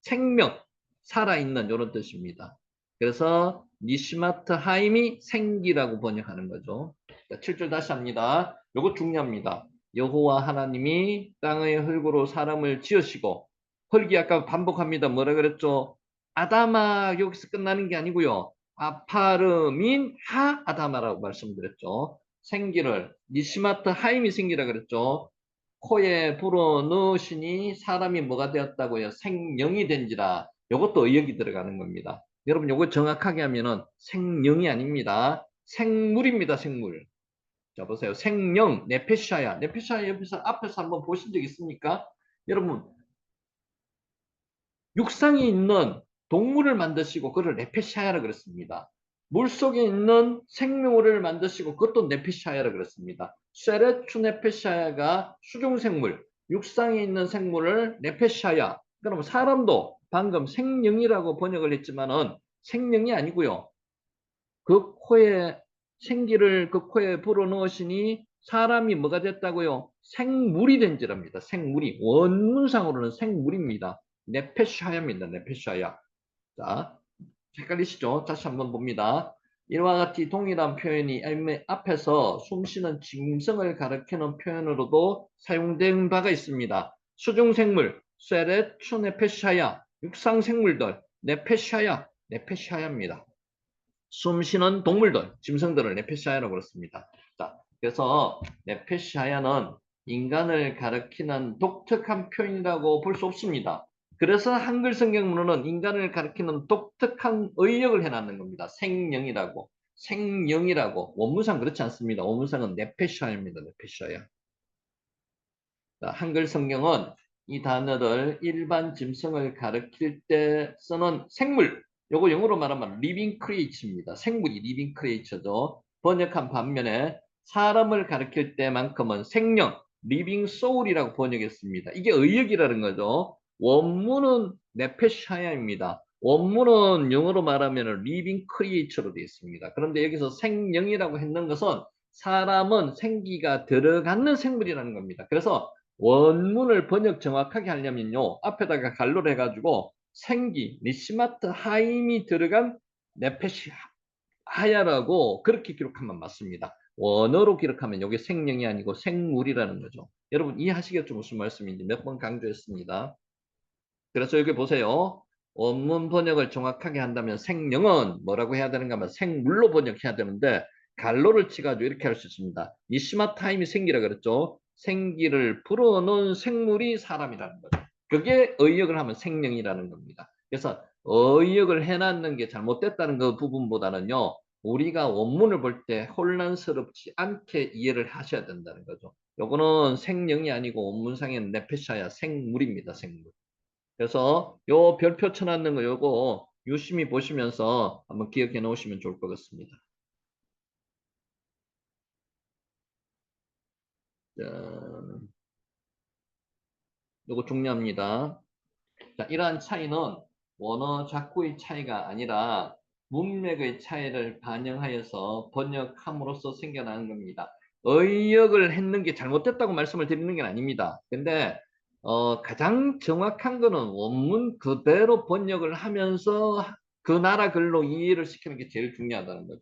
생명 살아있는 이런 뜻입니다. 그래서 니시마트 하임이 생기라고 번역하는 거죠. 자, 7절 다시 합니다. 요거 중요합니다. 여호와 하나님이 땅의 흙으로 사람을 지으시고 흙이 아까 반복합니다. 뭐라 그랬죠? 아다마 여기서 끝나는 게 아니고요. 아파르민 하 아다마라고 말씀드렸죠. 생기를 니시마트 하임이 생기라 그랬죠. 코에 불어 넣으시니 사람이 뭐가 되었다고요? 생령이 된지라. 이것도 의역이 들어가는 겁니다. 여러분 요거 정확하게 하면은 생령이 아닙니다. 생물입니다. 생물. 자 보세요. 생령, 네페샤야. 네페샤야 옆에서 앞에서 한번 보신 적 있습니까? 여러분 육상에 있는 동물을 만드시고 그걸 네페샤야라 그랬습니다. 물속에 있는 생명을 만드시고 그것도 네페샤야라 그랬습니다. 세레추 네페샤야가 수중생물, 육상에 있는 생물을 네페샤야. 그럼 사람도 방금 생명이라고 번역을 했지만은 생명이 아니고요. 그 코에 생기를 그 코에 불어넣으시니 사람이 뭐가 됐다고요? 생물이 된지랍니다. 생물이. 원문상으로는 생물입니다. 네페샤야입니다. 네페샤야. 자, 헷갈리시죠? 다시 한번 봅니다. 이와 같이 동일한 표현이 앞에서 숨쉬는 짐승을 가리키는 표현으로도 사용된 바가 있습니다. 수중생물, 쇠레추 네페샤야, 육상생물들, 네페샤야, 네페샤야입니다. 숨쉬는 동물들, 짐승들을 네페샤야라고 그렇습니다. 자, 그래서 네페시아야는 인간을 가리키는 독특한 표현이라고 볼 수 없습니다. 그래서 한글 성경문은 인간을 가리키는 독특한 의역을 해놨는 겁니다. 생령이라고. 생령이라고. 원문상 그렇지 않습니다. 원문상은 네페시아입니다. 네페시아야. 한글 성경은 이 단어를 일반 짐승을 가리킬 때 쓰는 생물, 요거 영어로 말하면 living creature입니다. 생물이 living creature죠. 번역한 반면에 사람을 가리킬 때만큼은 생명, living soul이라고 번역했습니다. 이게 의역이라는 거죠. 원문은 네페샤야입니다. 원문은 영어로 말하면 living creature로 되어 있습니다. 그런데 여기서 생명이라고 했는 것은 사람은 생기가 들어가는 생물이라는 겁니다. 그래서 원문을 번역 정확하게 하려면요. 앞에다가 갈로를 해가지고 생기, 니시마트 하임이 들어간 네페시 하야라고 그렇게 기록하면 맞습니다. 원어로 기록하면 이게 생명이 아니고 생물이라는 거죠. 여러분 이해하시겠죠? 무슨 말씀인지 몇 번 강조했습니다. 그래서 여기 보세요. 원문 번역을 정확하게 한다면 생명은 뭐라고 해야 되는가 하면 생물로 번역해야 되는데 갈로를 치가지고 이렇게 할 수 있습니다. 니시마 타임이 생기라 그랬죠. 생기를 불어넣은 생물이 사람이라는 거죠. 그게 의역을 하면 생명이라는 겁니다. 그래서 의역을 해놨는 게 잘못됐다는 그 부분보다는요. 우리가 원문을 볼 때 혼란스럽지 않게 이해를 하셔야 된다는 거죠. 요거는 생명이 아니고 원문상에는 네페샤야 생물입니다. 생물. 그래서 요 별표 쳐놨는 거 요거 유심히 보시면서 한번 기억해 놓으시면 좋을 것 같습니다. 자, 요거 중요합니다. 자, 이러한 차이는 원어 작구의 차이가 아니라 문맥의 차이를 반영하여서 번역함으로써 생겨나는 겁니다. 의역을 했는 게 잘못됐다고 말씀을 드리는 게 아닙니다. 근데 가장 정확한 거는 원문 그대로 번역을 하면서 그 나라 글로 이해를 시키는 게 제일 중요하다는 거죠.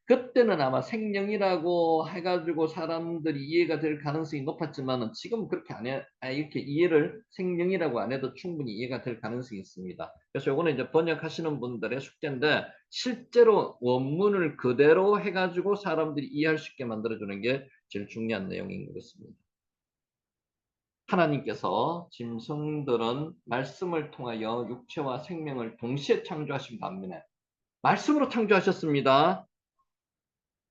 그때는 아마 생령이라고 해가지고 사람들이 이해가 될 가능성이 높았지만은 지금 그렇게 안 해, 이렇게 이해를 생령이라고 안 해도 충분히 이해가 될 가능성이 있습니다. 그래서 요거는 이제 번역하시는 분들의 숙제인데 실제로 원문을 그대로 해가지고 사람들이 이해할 수 있게 만들어주는 게 제일 중요한 내용인 것 같습니다. 하나님께서 짐승들은 말씀을 통하여 육체와 생명을 동시에 창조하신 반면에 말씀으로 창조하셨습니다.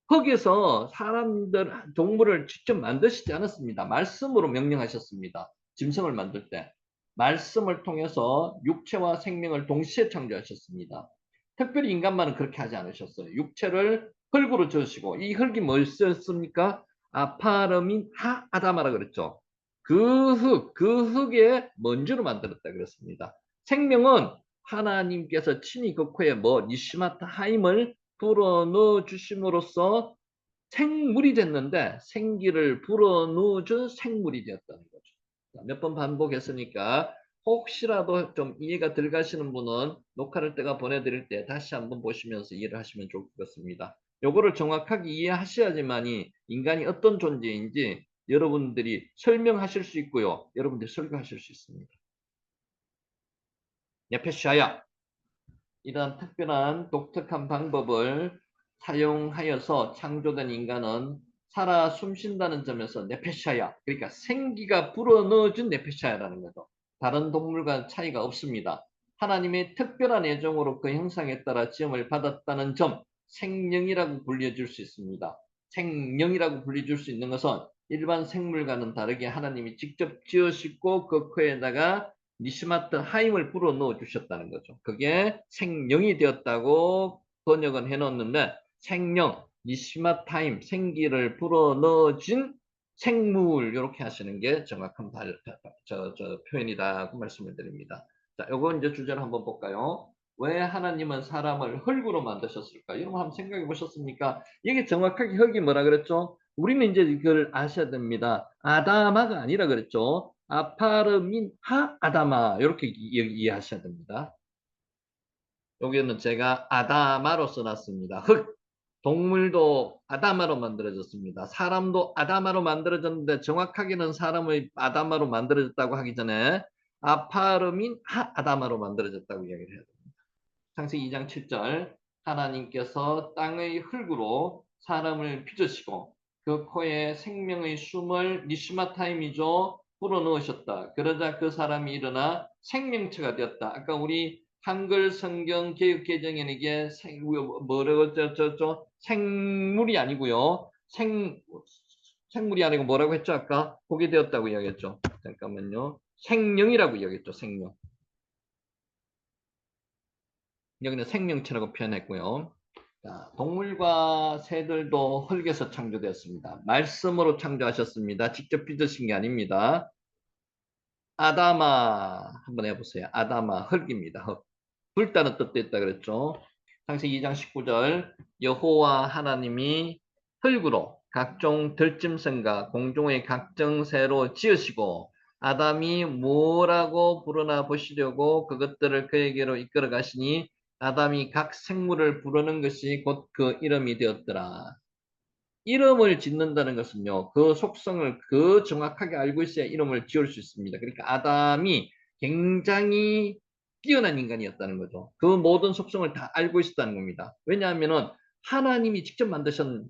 거기에서 사람들, 동물을 직접 만드시지 않았습니다. 말씀으로 명령하셨습니다. 짐승을 만들 때. 말씀을 통해서 육체와 생명을 동시에 창조하셨습니다. 특별히 인간만은 그렇게 하지 않으셨어요. 육체를 흙으로 지으시고, 이 흙이 뭐였습니까? 아파르민 하 아다마라 그랬죠. 그 흙에 먼지로 만들었다 그랬습니다. 생명은 하나님께서 친히 그 코에 니시마타 하임을 불어넣어 주심으로써 생물이 됐는데 생기를 불어넣어 준 생물이 되었다는 거죠. 몇 번 반복했으니까 혹시라도 좀 이해가 덜 가시는 분은 녹화를 제가 보내드릴 때 다시 한번 보시면서 이해를 하시면 좋을 것 같습니다. 요거를 정확하게 이해하셔야지만이 인간이 어떤 존재인지 여러분들이 설명하실 수 있고요. 여러분들이 설교하실 수 있습니다. 네페샤야. 이런 특별한 독특한 방법을 사용하여서 창조된 인간은 살아 숨쉰다는 점에서 네페샤야, 그러니까 생기가 불어넣어준 네페샤야라는 거죠. 다른 동물과 차이가 없습니다. 하나님의 특별한 애정으로 그 형상에 따라 지음을 받았다는 점, 생명이라고 불려줄 수 있습니다. 생명이라고 불려줄 수 있는 것은 일반 생물과는 다르게 하나님이 직접 지으시고 그 코에다가 니시마트 하임을 불어넣어 주셨다는 거죠. 그게 생명이 되었다고 번역은 해놓는데 생명, 니시마타임, 생기를 불어넣어진 생물 이렇게 하시는 게 정확한 표현이라고 말씀을 드립니다. 자, 요거 이제 주제를 한번 볼까요? 왜 하나님은 사람을 흙으로 만드셨을까? 이런 거 한번 생각해 보셨습니까? 이게 정확하게 흙이 뭐라 그랬죠? 우리는 이제 이걸 아셔야 됩니다. 아다마가 아니라 그랬죠. 아파르민 하 아다마 이렇게 이해하셔야 됩니다. 여기는 제가 아다마로 써놨습니다. 흙, 동물도 아다마로 만들어졌습니다. 사람도 아다마로 만들어졌는데 정확하게는 사람의 아다마로 만들어졌다고 하기 전에 아파르민 하 아다마로 만들어졌다고 이야기를 해야 됩니다. 창세기 2장 7절 하나님께서 땅의 흙으로 사람을 빚으시고 그 코에 생명의 숨을 니시마타임이죠. 불어넣으셨다. 그러자 그 사람이 일어나 생명체가 되었다. 아까 우리 한글 성경 개역 개정에는 이게 뭐라고 생물이 아니고요. 생물이 아니고 뭐라고 했죠? 아까 보게 되었다고 이야기했죠. 잠깐만요. 생령이라고 이야기했죠. 생령. 여기는 생명체라고 표현했고요. 자, 동물과 새들도 흙에서 창조되었습니다. 말씀으로 창조하셨습니다. 직접 빚으신 게 아닙니다. 아다마 한번 해보세요. 아다마 흙입니다. 흙. 불다는 뜻도 있다 그랬죠. 창세기 2장 19절 여호와 하나님이 흙으로 각종 들짐승과 공중의 각종 새로 지으시고 아담이 뭐라고 부르나 보시려고 그것들을 그에게로 이끌어 가시니 아담이 각 생물을 부르는 것이 곧 그 이름이 되었더라. 이름을 짓는다는 것은요, 그 속성을 그 정확하게 알고 있어야 이름을 지을 수 있습니다. 그러니까 아담이 굉장히 뛰어난 인간이었다는 거죠. 그 모든 속성을 다 알고 있었다는 겁니다. 왜냐하면은 하나님이 직접 만드신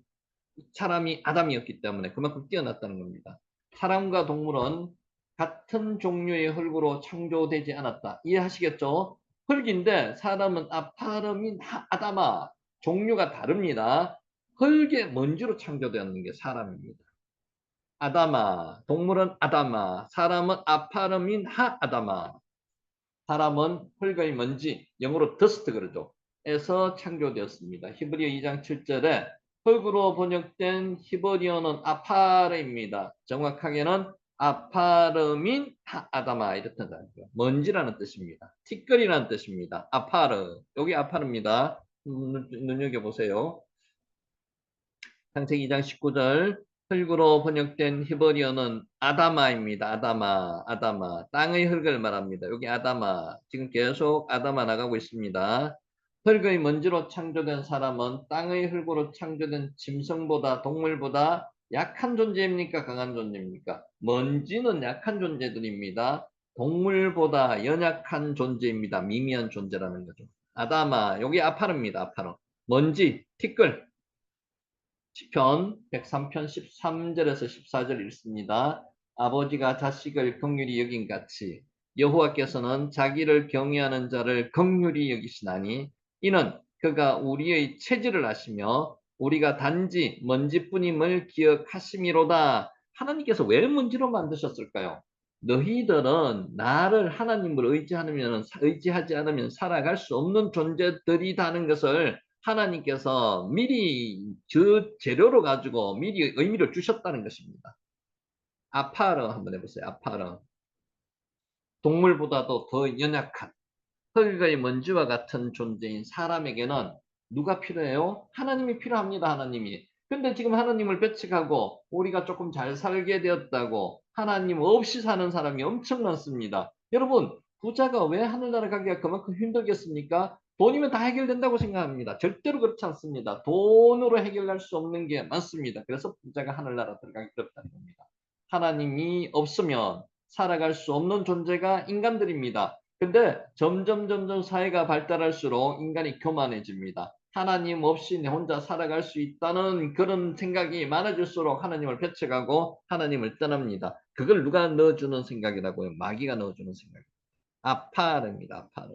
사람이 아담이었기 때문에 그만큼 뛰어났다는 겁니다. 사람과 동물은 같은 종류의 흙으로 창조되지 않았다. 이해하시겠죠? 흙인데 사람은 아파르민 아다마 종류가 다릅니다. 흙의 먼지로 창조되었는 게 사람입니다. 아다마 동물은 아다마 사람은 아파르민 아다마 사람은 흙의 먼지, 영어로 dust 그러죠. 에서 창조되었습니다. 히브리어 2장 7절에 흙으로 번역된 히브리어는 아파르입니다. 정확하게는 아파르민 아다마 이렇게 하죠. 먼지라는 뜻입니다. 티끌이라는 뜻입니다. 아파르. 여기 아파르입니다. 눈여겨보세요. 창세기 2장 19절 흙으로 번역된 히브리어는 아다마입니다. 아다마, 아다마. 땅의 흙을 말합니다. 여기 아다마. 지금 계속 아다마 나가고 있습니다. 흙의 먼지로 창조된 사람은 땅의 흙으로 창조된 짐승보다 동물보다 약한 존재입니까? 강한 존재입니까? 먼지는 약한 존재들입니다. 동물보다 연약한 존재입니다. 미미한 존재라는 거죠. 아다마, 여기 아파르입니다. 아파르. 먼지, 티끌. 시편 103편 13절에서 14절 읽습니다. 아버지가 자식을 긍휼히 여긴 같이 여호와께서는 자기를 경외하는 자를 긍휼히 여기시나니 이는 그가 우리의 체질을 아시며 우리가 단지 먼지뿐임을 기억하심이로다. 하나님께서 왜 먼지로 만드셨을까요? 너희들은 나를 하나님을 의지하지 않으면 살아갈 수 없는 존재들이라는 것을 하나님께서 미리 그 재료로 가지고 미리 의미를 주셨다는 것입니다. 아파르 한번 해보세요. 아파르. 동물보다도 더 연약한 흙의 먼지와 같은 존재인 사람에게는 누가 필요해요? 하나님이 필요합니다. 하나님이. 근데 지금 하나님을 배척하고 우리가 조금 잘 살게 되었다고 하나님 없이 사는 사람이 엄청 많습니다. 여러분, 부자가 왜 하늘나라 가기가 그만큼 힘들겠습니까? 돈이면 다 해결된다고 생각합니다. 절대로 그렇지 않습니다. 돈으로 해결할 수 없는 게 많습니다. 그래서 부자가 하늘나라 들어가기 어렵다는 겁니다. 하나님이 없으면 살아갈 수 없는 존재가 인간들입니다. 근데 점점 사회가 발달할수록 인간이 교만해집니다. 하나님 없이 내 혼자 살아갈 수 있다는 그런 생각이 많아질수록 하나님을 배척하고 하나님을 떠납니다. 그걸 누가 넣어주는 생각이라고요? 마귀가 넣어주는 생각. 아파르입니다. 아파르.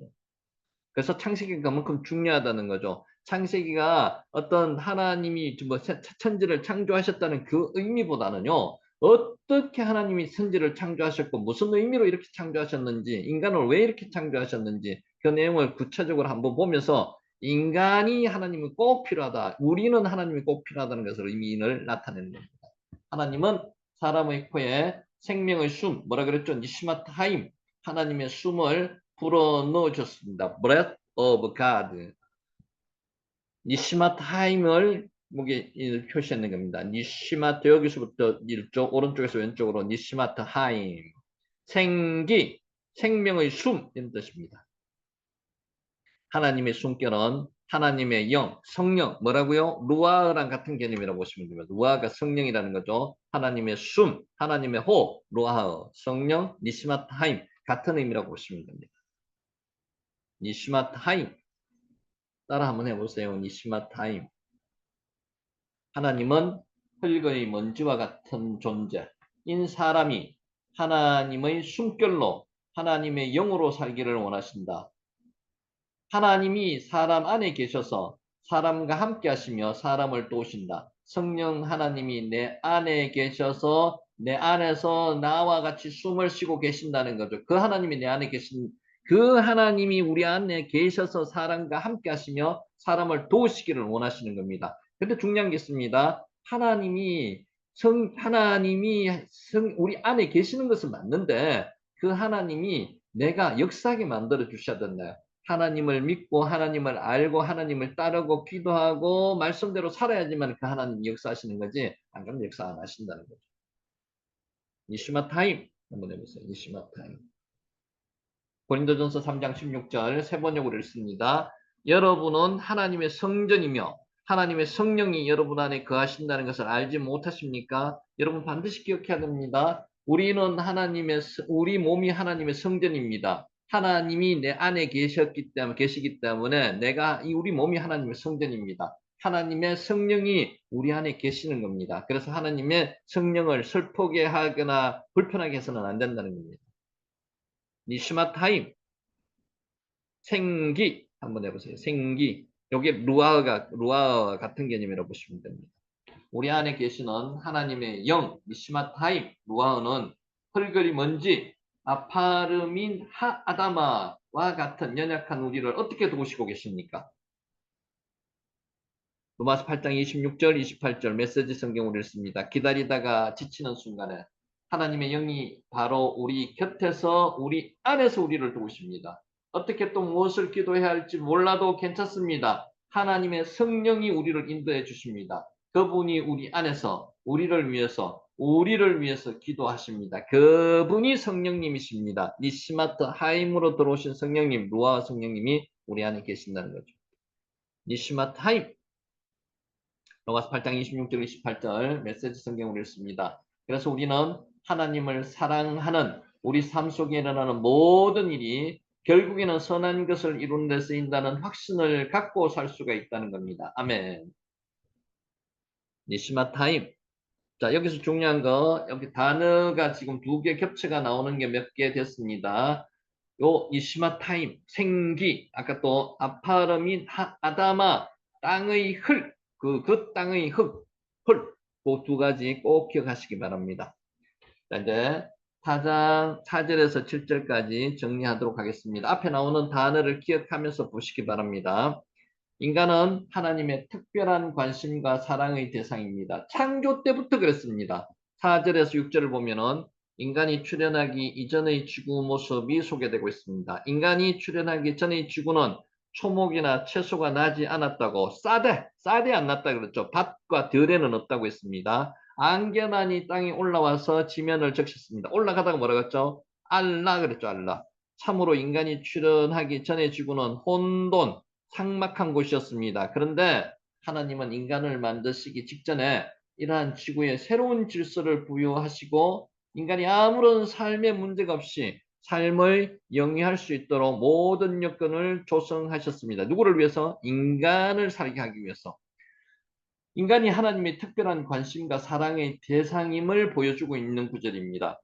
그래서 창세기가 그만큼 중요하다는 거죠. 창세기가 어떤 하나님이 뭐 천지를 창조하셨다는 그 의미보다는요. 어떻게 하나님이 천지를 창조하셨고 무슨 의미로 이렇게 창조하셨는지 인간을 왜 이렇게 창조하셨는지 그 내용을 구체적으로 한번 보면서 인간이 하나님이 꼭 필요하다. 우리는 하나님이 꼭 필요하다는 것을 의미를 나타내는 겁니다. 하나님은 사람의 코에 생명의 숨, 뭐라 그랬죠? 니시마트 하임, 하나님의 숨을 불어넣어 줬습니다. Breath of God. 니시마트 하임을 목에 표시하는 겁니다. 니시마트 여기서부터 이쪽 오른쪽에서 왼쪽으로 니시마트 하임. 생기, 생명의 숨 이런 뜻입니다. 하나님의 숨결은 하나님의 영, 성령, 뭐라고요? 루아랑 같은 개념이라고 보시면 됩니다. 루아가 성령이라는 거죠. 하나님의 숨, 하나님의 호흡, 루아흐, 성령, 니시마트 하임 같은 의미라고 보시면 됩니다. 니시마트 하임 따라 한번 해보세요. 니시마트 하임 하나님은 흙의 먼지와 같은 존재인 사람이 하나님의 숨결로 하나님의 영으로 살기를 원하신다. 하나님이 사람 안에 계셔서 사람과 함께 하시며 사람을 도우신다. 성령 하나님이 내 안에 계셔서 내 안에서 나와 같이 숨을 쉬고 계신다는 거죠. 그 하나님이 내 안에 계신 그 하나님이 우리 안에 계셔서 사람과 함께 하시며 사람을 도우시기를 원하시는 겁니다. 근데 중요한 게 있습니다. 우리 안에 계시는 것은 맞는데 그 하나님이 내가 역사하게 만들어 주셔야 된다. 하나님을 믿고 하나님을 알고 하나님을 따르고 기도하고 말씀대로 살아야지만 그 하나님이 역사하시는 거지 안 그러면 역사 안 하신다는 거죠. 니시마 타임 한번 해보세요. 니시마 타임. 고린도전서 3장 16절 세 번역으로 읽습니다. 여러분은 하나님의 성전이며 하나님의 성령이 여러분 안에 거하신다는 것을 알지 못하십니까? 여러분 반드시 기억해야 됩니다. 우리 몸이 하나님의 성전입니다. 하나님이 내 안에 계시기 때문에 우리 몸이 하나님의 성전입니다. 하나님의 성령이 우리 안에 계시는 겁니다. 그래서 하나님의 성령을 슬프게 하거나 불편하게 해서는 안 된다는 겁니다. 니시마 타임. 생기 한번 해보세요. 생기. 여기 루아와 같은 개념이라고 보시면 됩니다. 우리 안에 계시는 하나님의 영, 니시마 타임, 루아는 흙의 먼지, 아파르민 하아다마와 같은 연약한 우리를 어떻게 도우시고 계십니까? 로마서 8장 26절, 28절 메시지 성경으로 읽습니다. 기다리다가 지치는 순간에 하나님의 영이 바로 우리 곁에서 우리 안에서 우리를 도우십니다. 어떻게 또 무엇을 기도해야 할지 몰라도 괜찮습니다. 하나님의 성령이 우리를 인도해 주십니다. 그분이 우리 안에서 우리를 위해서 기도하십니다. 그분이 성령님이십니다. 니시마트 하임으로 들어오신 성령님, 루아 성령님이 우리 안에 계신다는 거죠. 니시마트 하임. 로마서 8장 26절 28절 메시지 성경으로 읽습니다. 그래서 우리는 하나님을 사랑하는 우리 삶 속에 일어나는 모든 일이 결국에는 선한 것을 이루는 데 쓰인다는 확신을 갖고 살 수가 있다는 겁니다. 아멘. 니시마 타임. 자, 여기서 중요한 거 여기 단어가 지금 두 개 겹쳐가 나오는 게 몇 개 됐습니다. 요 니시마 타임 생기 아까 또 아파르민 아다마 땅의 그 땅의 흙, 그 두 가지 꼭 기억하시기 바랍니다. 자, 이제 4절에서 7절까지 정리하도록 하겠습니다. 앞에 나오는 단어를 기억하면서 보시기 바랍니다. 인간은 하나님의 특별한 관심과 사랑의 대상입니다. 창조 때부터 그랬습니다. 4절에서 6절을 보면은 인간이 출현하기 이전의 지구 모습이 소개되고 있습니다. 인간이 출현하기 전의 지구는 초목이나 채소가 나지 않았다고 쌀에 안 났다 그랬죠. 밭과 들에는 없다고 했습니다. 안개만이 땅에 올라와서 지면을 적셨습니다. 올라가다가 뭐라고 했죠? 알라 그랬죠. 알라. 참으로 인간이 출현하기 전의 지구는 혼돈, 삭막한 곳이었습니다. 그런데 하나님은 인간을 만드시기 직전에 이러한 지구에 새로운 질서를 부여하시고 인간이 아무런 삶의 문제가 없이 삶을 영위할 수 있도록 모든 여건을 조성하셨습니다. 누구를 위해서? 인간을 살게 하기 위해서. 인간이 하나님의 특별한 관심과 사랑의 대상임을 보여주고 있는 구절입니다.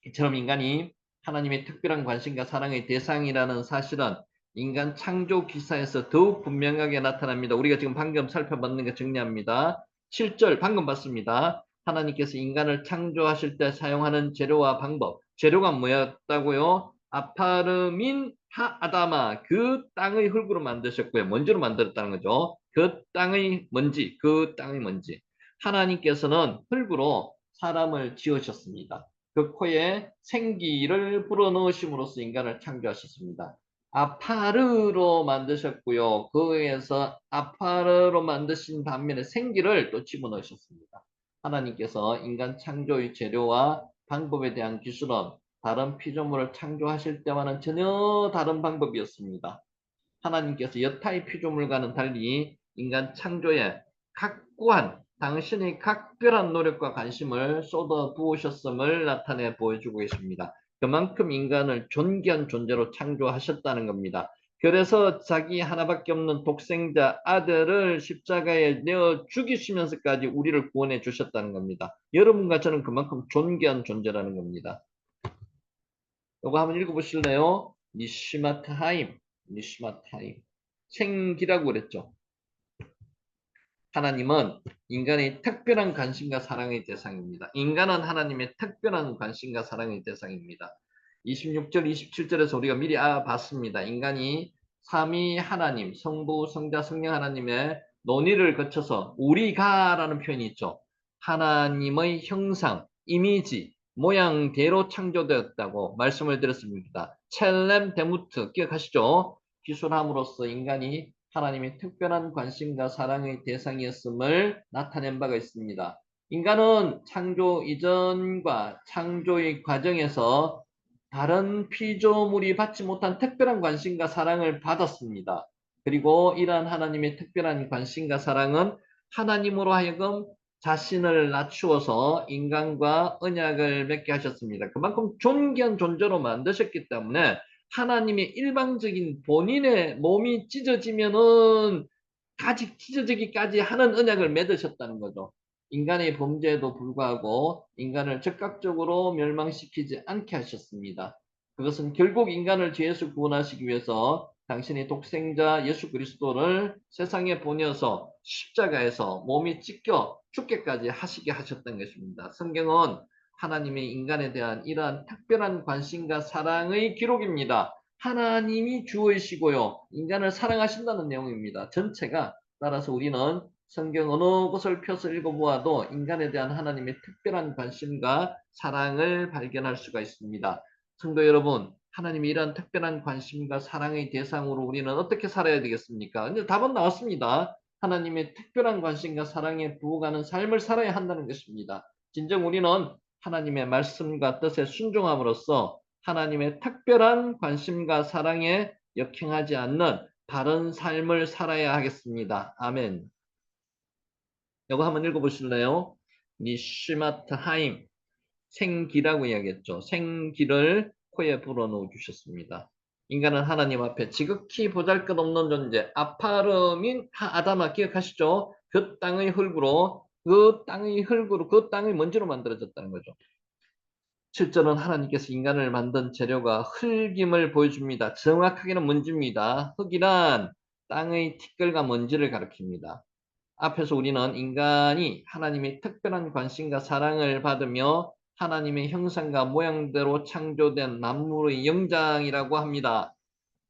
이처럼 인간이 하나님의 특별한 관심과 사랑의 대상이라는 사실은 인간 창조 기사에서 더욱 분명하게 나타납니다. 우리가 지금 방금 살펴봤는 게 정리합니다. 7절 방금 봤습니다. 하나님께서 인간을 창조하실 때 사용하는 재료와 방법. 재료가 뭐였다고요? 아파르민 하아다마 그 땅의 흙으로 만드셨고요. 먼지로 만들었다는 거죠. 그 땅의 먼지. 하나님께서는 흙으로 사람을 지으셨습니다. 그 코에 생기를 불어넣으심으로써 인간을 창조하셨습니다. 아파르로 만드셨고요. 그에서 아파르로 만드신 반면에 생기를 또 집어넣으셨습니다. 하나님께서 인간 창조의 재료와 방법에 대한 기술은 다른 피조물을 창조하실 때와는 전혀 다른 방법이었습니다. 하나님께서 여타의 피조물과는 달리 인간 창조에 각고한 당신의 각별한 노력과 관심을 쏟아 부으셨음을 나타내 보여주고 계십니다. 그만큼 인간을 존귀한 존재로 창조하셨다는 겁니다. 그래서 자기 하나밖에 없는 독생자 아들을 십자가에 내어 죽이시면서까지 우리를 구원해 주셨다는 겁니다. 여러분과 저는 그만큼 존귀한 존재라는 겁니다. 이거 한번 읽어보실래요? 니시마타하임, 니시마타임. 생기라고 그랬죠. 하나님은 인간의 특별한 관심과 사랑의 대상입니다. 인간은 하나님의 특별한 관심과 사랑의 대상입니다. 26절, 27절에서 우리가 미리 봤습니다. 인간이 삼위 하나님, 성부, 성자, 성령 하나님의 논의를 거쳐서 우리가라는 표현이 있죠. 하나님의 형상, 이미지, 모양대로 창조되었다고 말씀을 드렸습니다. 첼렘 데무트 기억하시죠? 기술함으로써 인간이 하나님의 특별한 관심과 사랑의 대상이었음을 나타낸 바가 있습니다. 인간은 창조 이전과 창조의 과정에서 다른 피조물이 받지 못한 특별한 관심과 사랑을 받았습니다. 그리고 이러한 하나님의 특별한 관심과 사랑은 하나님으로 하여금 자신을 낮추어서 인간과 언약을 맺게 하셨습니다. 그만큼 존귀한 존재로 만드셨기 때문에 하나님의 일방적인 본인의 몸이 찢어지면은 아직 찢어지기까지 하는 언약을 맺으셨다는 거죠. 인간의 범죄에도 불구하고 인간을 즉각적으로 멸망시키지 않게 하셨습니다. 그것은 결국 인간을 죄에서 구원하시기 위해서 당신의 독생자 예수 그리스도를 세상에 보내어서 십자가에서 몸이 찢겨 죽게까지 하시게 하셨던 것입니다. 성경은 하나님의 인간에 대한 이러한 특별한 관심과 사랑의 기록입니다. 하나님이 주이시고요. 인간을 사랑하신다는 내용입니다. 전체가. 따라서 우리는 성경 어느 곳을 펴서 읽어보아도 인간에 대한 하나님의 특별한 관심과 사랑을 발견할 수가 있습니다. 성도 여러분, 하나님이 이러한 특별한 관심과 사랑의 대상으로 우리는 어떻게 살아야 되겠습니까? 이제 답은 나왔습니다. 하나님의 특별한 관심과 사랑에 부어가는 삶을 살아야 한다는 것입니다. 진정 우리는 하나님의 말씀과 뜻에 순종함으로써 하나님의 특별한 관심과 사랑에 역행하지 않는 바른 삶을 살아야 하겠습니다. 아멘. 이거 한번 읽어보실래요? 니시마트 하임, 생기라고 이야기했죠. 생기를 코에 불어넣어 주셨습니다. 인간은 하나님 앞에 지극히 보잘것없는 존재, 아파르민 하아다마 기억하시죠? 그 땅의 흙으로, 그 땅의 먼지로 만들어졌다는 거죠. 7절은 하나님께서 인간을 만든 재료가 흙임을 보여줍니다. 정확하게는 먼지입니다. 흙이란 땅의 티끌과 먼지를 가리킵니다. 앞에서 우리는 인간이 하나님의 특별한 관심과 사랑을 받으며 하나님의 형상과 모양대로 창조된 만물의 영장이라고 합니다.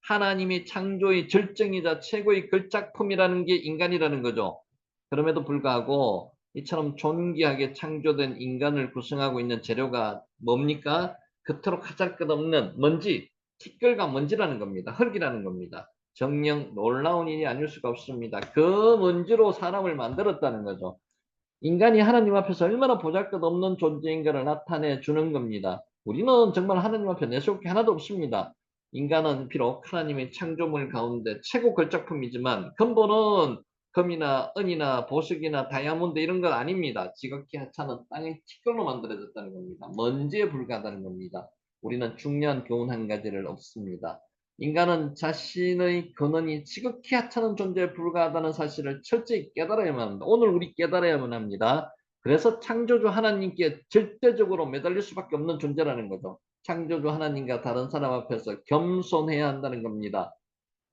하나님의 창조의 절정이자 최고의 걸작품이라는 게 인간이라는 거죠. 그럼에도 불구하고 이처럼 존귀하게 창조된 인간을 구성하고 있는 재료가 뭡니까? 그토록 하잘것없는 먼지, 티끌과 먼지라는 겁니다. 흙이라는 겁니다. 정녕 놀라운 일이 아닐 수가 없습니다. 그 먼지로 사람을 만들었다는 거죠. 인간이 하나님 앞에서 얼마나 보잘것없는 존재인가를 나타내 주는 겁니다. 우리는 정말 하나님 앞에 내세울 게 하나도 없습니다. 인간은 비록 하나님의 창조물 가운데 최고 걸작품이지만 근본은 금이나 은이나 보석이나 다이아몬드 이런 건 아닙니다. 지극히 하찮은 땅의 티끌로 만들어졌다는 겁니다. 먼지에 불과하다는 겁니다. 우리는 중요한 교훈 한 가지를 얻습니다. 인간은 자신의 근원이 지극히 하찮은 존재에 불과하다는 사실을 철저히 깨달아야만 합니다. 오늘 우리 깨달아야만 합니다. 그래서 창조주 하나님께 절대적으로 매달릴 수밖에 없는 존재라는 거죠. 창조주 하나님과 다른 사람 앞에서 겸손해야 한다는 겁니다.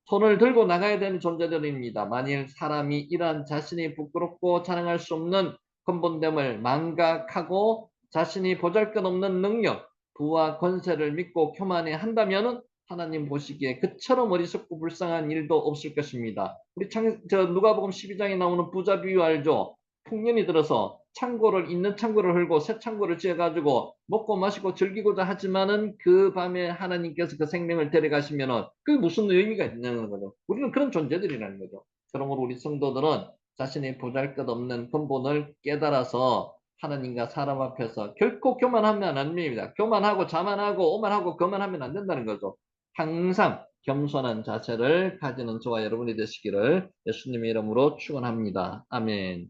손을 들고 나가야 되는 존재들입니다. 만일 사람이 이러한 자신이 부끄럽고 자랑할 수 없는 근본됨을 망각하고 자신이 보잘것없는 능력, 부와 권세를 믿고 교만해 한다면 하나님 보시기에 그처럼 어리석고 불쌍한 일도 없을 것입니다. 우리 누가복음 12장에 나오는 부자 비유 알죠? 풍년이 들어서 창고를 있는 창고를 헐고 새 창고를 지어가지고 먹고 마시고 즐기고자 하지만은 그 밤에 하나님께서 그 생명을 데려가시면은 그게 무슨 의미가 있냐는 거죠. 우리는 그런 존재들이라는 거죠. 그러므로 우리 성도들은 자신의 보잘것없는 근본을 깨달아서 하나님과 사람 앞에서 결코 교만하면 안 됩니다. 교만하고 자만하고 오만하고 거만하면 안 된다는 거죠. 항상 겸손한 자세를 가지는 저와 여러분이 되시기를 예수님의 이름으로 축원합니다. 아멘.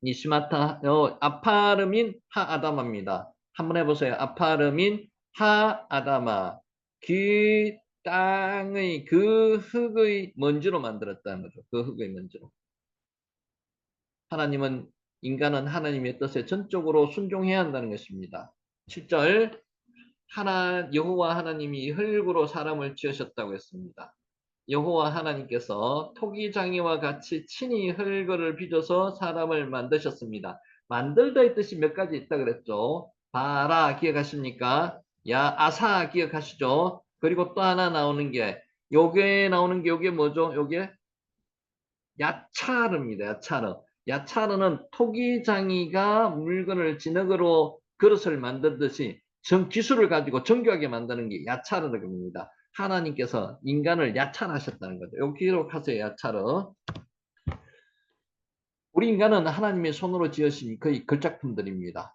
니시마타 아파르민 하아다마입니다. 한번 해보세요. 아파르민 하아다마. 귀 땅의 그 흙의 먼지로 만들었다는 거죠. 그 흙의 먼지로. 인간은 하나님의 뜻에 전적으로 순종해야 한다는 것입니다. 7절 여호와 하나님이 흙으로 사람을 지으셨다고 했습니다. 여호와 하나님께서 토기장이와 같이 친히 흙을 빚어서 사람을 만드셨습니다. 만들다의 뜻이 몇 가지 있다 그랬죠. 바라 기억하십니까? 아사 기억하시죠? 그리고 또 하나 나오는 게 요게 뭐죠? 요게 야차르입니다. 야차르. 야차르는 토기장이가 물건을 진흙으로 그릇을 만들듯이 기술을 가지고 정교하게 만드는 게 야차르입니다. 하나님께서 인간을 야차하셨다는 거죠. 여기 기록하세요. 야차르. 우리 인간은 하나님의 손으로 지으신 거의 걸작품들입니다.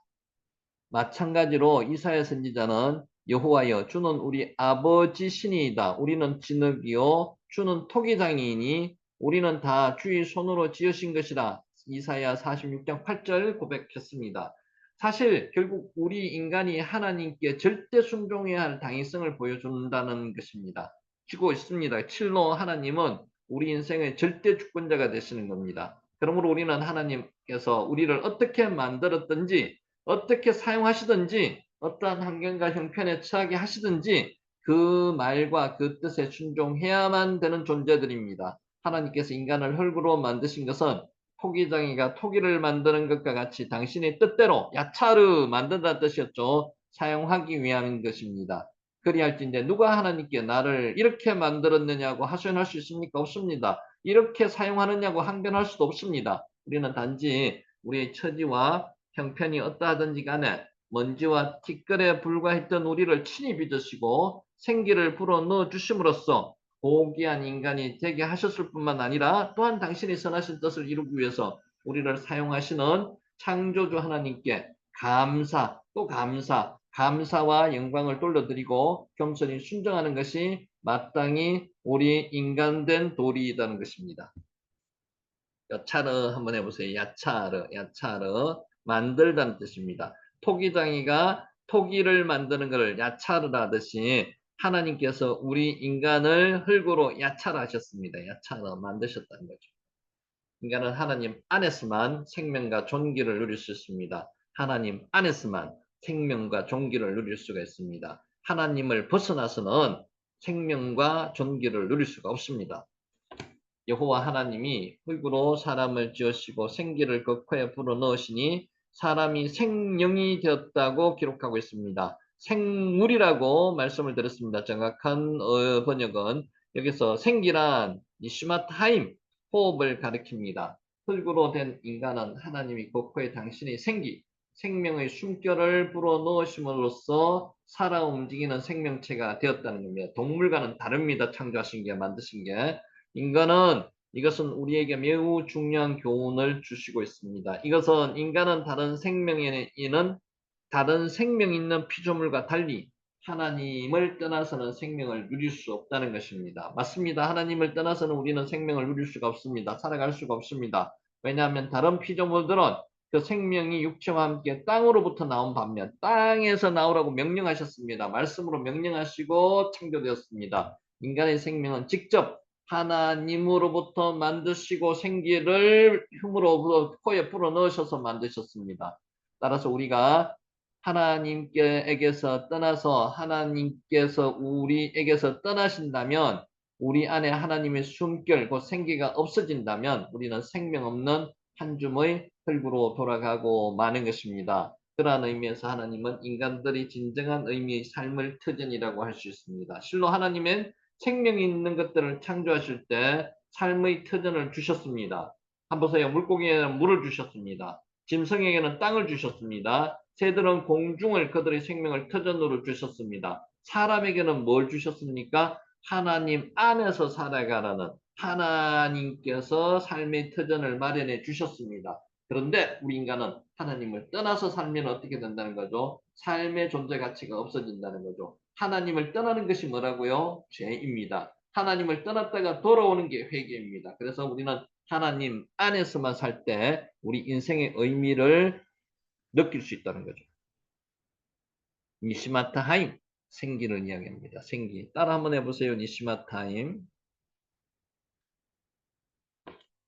마찬가지로 이사야 선지자는 여호와여 주는 우리 아버지 신이이다. 우리는 진흙이요 주는 토기장이니 우리는 다 주의 손으로 지으신 것이라. 이사야 46장 8절 고백했습니다. 사실 결국 우리 인간이 하나님께 절대 순종해야 할 당위성을 보여준다는 것입니다. 지고 있습니다. 칠로 하나님은 우리 인생의 절대 주권자가 되시는 겁니다. 그러므로 우리는 하나님께서 우리를 어떻게 만들었든지 어떻게 사용하시든지 어떠한 환경과 형편에 처하게 하시든지 그 말과 그 뜻에 순종해야만 되는 존재들입니다. 하나님께서 인간을 흙으로 만드신 것은 토기장이가 토기를 만드는 것과 같이 당신의 뜻대로 야차르 만든다는 뜻이었죠. 사용하기 위한 것입니다. 그리할진데 누가 하나님께 나를 이렇게 만들었느냐고 하소연할 수 있습니까? 없습니다. 이렇게 사용하느냐고 항변할 수도 없습니다. 우리는 단지 우리의 처지와 형편이 어떠하든지 간에 먼지와 티끌에 불과했던 우리를 친히 빚으시고 생기를 불어넣어 주심으로써 고귀한 인간이 되게 하셨을 뿐만 아니라 또한 당신이 선하신 뜻을 이루기 위해서 우리를 사용하시는 창조주 하나님께 감사와 영광을 돌려드리고 겸손히 순종하는 것이 마땅히 우리 인간된 도리이라는 것입니다. 야차르 한번 해보세요. 야차르 만들다는 뜻입니다. 토기장이가 토기를 만드는 것을 야차르라 하듯이 하나님께서 우리 인간을 흙으로 야차르하셨습니다. 야차르 만드셨다는 거죠. 인간은 하나님 안에서만 생명과 존귀를 누릴 수 있습니다. 하나님 안에서만 생명과 존귀를 누릴 수가 있습니다. 하나님을 벗어나서는 생명과 존귀를 누릴 수가 없습니다. 여호와 하나님이 흙으로 사람을 지으시고 생기를 그 코에 불어넣으시니 사람이 생명이 되었다고 기록하고 있습니다. 생물이라고 말씀을 드렸습니다. 정확한 번역은 여기서 생기란 니시마타임 호흡을 가리킵니다. 흙으로 된 인간은 하나님이 그 코에 당신의 생명의 숨결을 불어넣으심으로써 살아 움직이는 생명체가 되었다는 겁니다. 동물과는 다릅니다. 창조하신 게 만드신 게. 이것은 우리에게 매우 중요한 교훈을 주시고 있습니다. 인간은 다른 생명 있는 피조물과 달리 하나님을 떠나서는 생명을 누릴 수 없다는 것입니다. 맞습니다. 하나님을 떠나서는 우리는 생명을 누릴 수가 없습니다. 살아갈 수가 없습니다. 왜냐하면 다른 피조물들은 그 생명이 육체와 함께 땅으로부터 나온 반면 땅에서 나오라고 명령하셨습니다. 말씀으로 명령하시고 창조되었습니다. 인간의 생명은 직접 하나님으로부터 만드시고 생기를 흉으로 코에 불어넣으셔서 만드셨습니다. 따라서 우리가 하나님께서 떠나서 하나님께서 우리에게서 떠나신다면 우리 안에 하나님의 숨결, 그 생기가 없어진다면 우리는 생명 없는 한 줌의 흙으로 돌아가고 마는 것입니다. 그러한 의미에서 하나님은 인간들이 진정한 의미의 삶을 터전이라고 할 수 있습니다. 실로 하나님은 생명이 있는 것들을 창조하실 때 삶의 터전을 주셨습니다. 한번 보세요. 물고기에는 물을 주셨습니다. 짐승에게는 땅을 주셨습니다. 새들은 공중을 그들의 생명을 터전으로 주셨습니다. 사람에게는 뭘 주셨습니까? 하나님 안에서 살아가라는 하나님께서 삶의 터전을 마련해 주셨습니다. 그런데 우리 인간은 하나님을 떠나서 살면 어떻게 된다는 거죠? 삶의 존재 가치가 없어진다는 거죠. 하나님을 떠나는 것이 뭐라고요? 죄입니다. 하나님을 떠났다가 돌아오는 게 회개입니다. 그래서 우리는 하나님 안에서만 살 때 우리 인생의 의미를 느낄 수 있다는 거죠. 니시마타하임, 생기를 이야기합니다. 생기. 따라 한번 해보세요. 니시마 타임.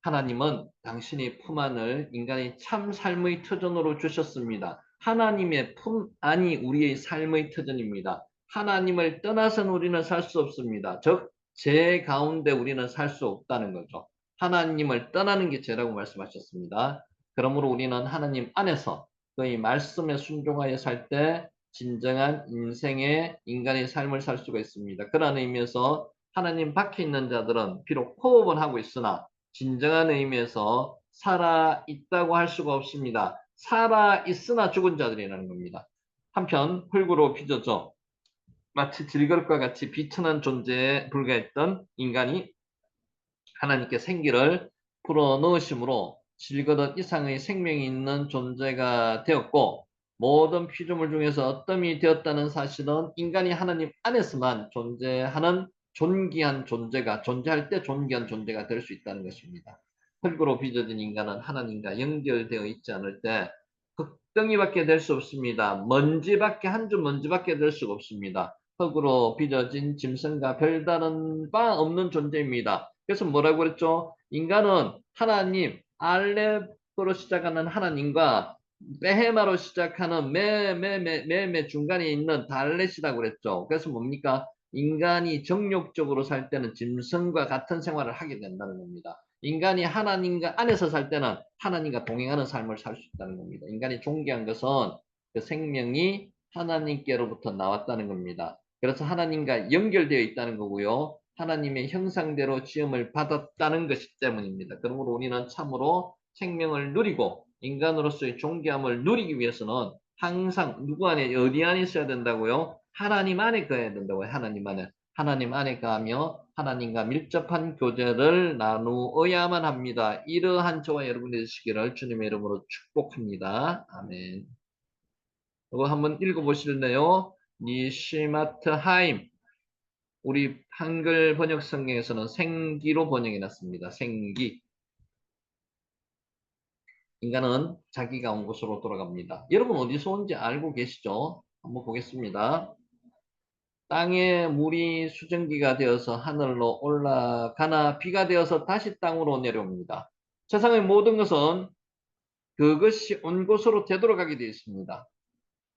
하나님은 당신이 품 안을 인간의 참 삶의 터전으로 주셨습니다. 하나님의 품 안이 우리의 삶의 터전입니다. 하나님을 떠나서는 우리는 살 수 없습니다. 즉, 죄 가운데 우리는 살 수 없다는 거죠. 하나님을 떠나는 게 죄라고 말씀하셨습니다. 그러므로 우리는 하나님 안에서 그의 말씀에 순종하여 살 때 진정한 인생의 인간의 삶을 살 수가 있습니다. 그런 의미에서 하나님 밖에 있는 자들은 비록 호흡은 하고 있으나 진정한 의미에서 살아있다고 할 수가 없습니다. 살아있으나 죽은 자들이라는 겁니다. 한편 흙으로 빚어져 마치 질그릇과 같이 비천한 존재에 불과했던 인간이 하나님께 생기를 불어넣으심으로 질그릇 이상의 생명이 있는 존재가 되었고 모든 피조물 중에서 어떤 되었다는 사실은 인간이 하나님 안에서만 존재하는 존귀한 존재가 존재할 때 존귀한 존재가 될 수 있다는 것입니다. 흙으로 빚어진 인간은 하나님과 연결되어 있지 않을 때 흙덩이밖에 될 수 없습니다. 먼지밖에 한 줌 먼지밖에 될 수가 없습니다. 흙으로 빚어진 짐승과 별다른 바 없는 존재입니다. 그래서 뭐라고 그랬죠? 인간은 하나님, 알렙으로 시작하는 하나님과 베헤마로 시작하는 매매 중간에 있는 달렛이라고 그랬죠. 그래서 뭡니까? 인간이 정욕적으로 살 때는 짐승과 같은 생활을 하게 된다는 겁니다. 인간이 하나님과 안에서 살 때는 하나님과 동행하는 삶을 살 수 있다는 겁니다. 인간이 존귀한 것은 그 생명이 하나님께로부터 나왔다는 겁니다. 그래서 하나님과 연결되어 있다는 거고요. 하나님의 형상대로 지음을 받았다는 것이기 때문입니다. 그러므로 우리는 참으로 생명을 누리고 인간으로서의 존귀함을 누리기 위해서는 항상 누구 안에 어디 안에 있어야 된다고요? 하나님 안에 거해야 된다고요. 하나님 안에. 하나님 안에 가며 하나님과 밀접한 교제를 나누어야만 합니다. 이러한 저와 여러분이 되시기를 주님의 이름으로 축복합니다. 아멘. 이거 한번 읽어보실래요? 니시마트 하임. 우리 한글 번역 성경에서는 생기로 번역해 놨습니다. 생기. 인간은 자기가 온 곳으로 돌아갑니다. 여러분 어디서 온지 알고 계시죠? 한번 보겠습니다. 땅에 물이 수증기가 되어서 하늘로 올라가나 비가 되어서 다시 땅으로 내려옵니다. 세상의 모든 것은 그것이 온 곳으로 되돌아가게 되어 있습니다.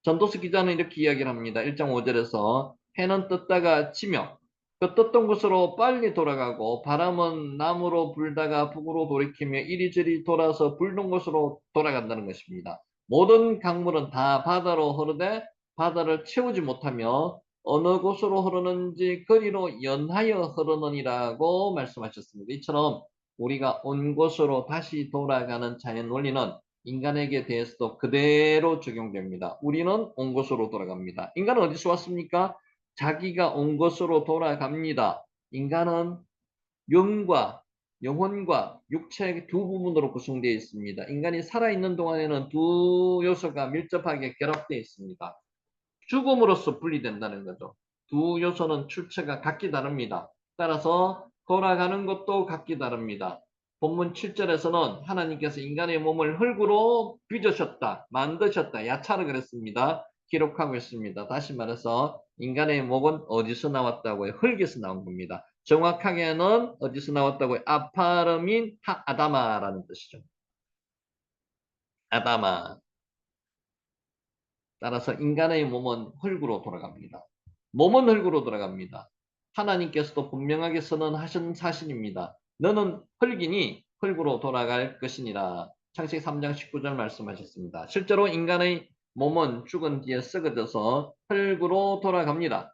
전도서 기자는 이렇게 이야기를 합니다. 1장 5절에서 해는 떴다가 지며 그 떴던 곳으로 빨리 돌아가고 바람은 남으로 불다가 북으로 돌이키며 이리저리 돌아서 불던 곳으로 돌아간다는 것입니다. 모든 강물은 다 바다로 흐르되 바다를 채우지 못하며 어느 곳으로 흐르는지 거리로 연하여 흐르느니라고 말씀하셨습니다. 이처럼 우리가 온 곳으로 다시 돌아가는 자연 원리는 인간에게 대해서도 그대로 적용됩니다. 우리는 온 곳으로 돌아갑니다. 인간은 어디서 왔습니까? 자기가 온 곳으로 돌아갑니다. 인간은 영과 영혼과 육체의 두 부분으로 구성되어 있습니다. 인간이 살아있는 동안에는 두 요소가 밀접하게 결합되어 있습니다. 죽음으로써 분리된다는 거죠. 두 요소는 출처가 각기 다릅니다. 따라서 돌아가는 것도 각기 다릅니다. 본문 7절에서는 하나님께서 인간의 몸을 흙으로 빚으셨다, 만드셨다, 야차를 그랬습니다. 기록하고 있습니다. 다시 말해서 인간의 몸은 어디서 나왔다고요? 흙에서 나온 겁니다. 정확하게는 어디서 나왔다고요? 아파르민 아다마라는 뜻이죠. 아다마. 따라서 인간의 몸은 흙으로 돌아갑니다. 몸은 흙으로 돌아갑니다. 하나님께서도 분명하게 선언하신 사실입니다. 너는 흙이니 흙으로 돌아갈 것이니라. 창세기 3장 19절 말씀하셨습니다. 실제로 인간의 몸은 죽은 뒤에 썩어져서 흙으로 돌아갑니다.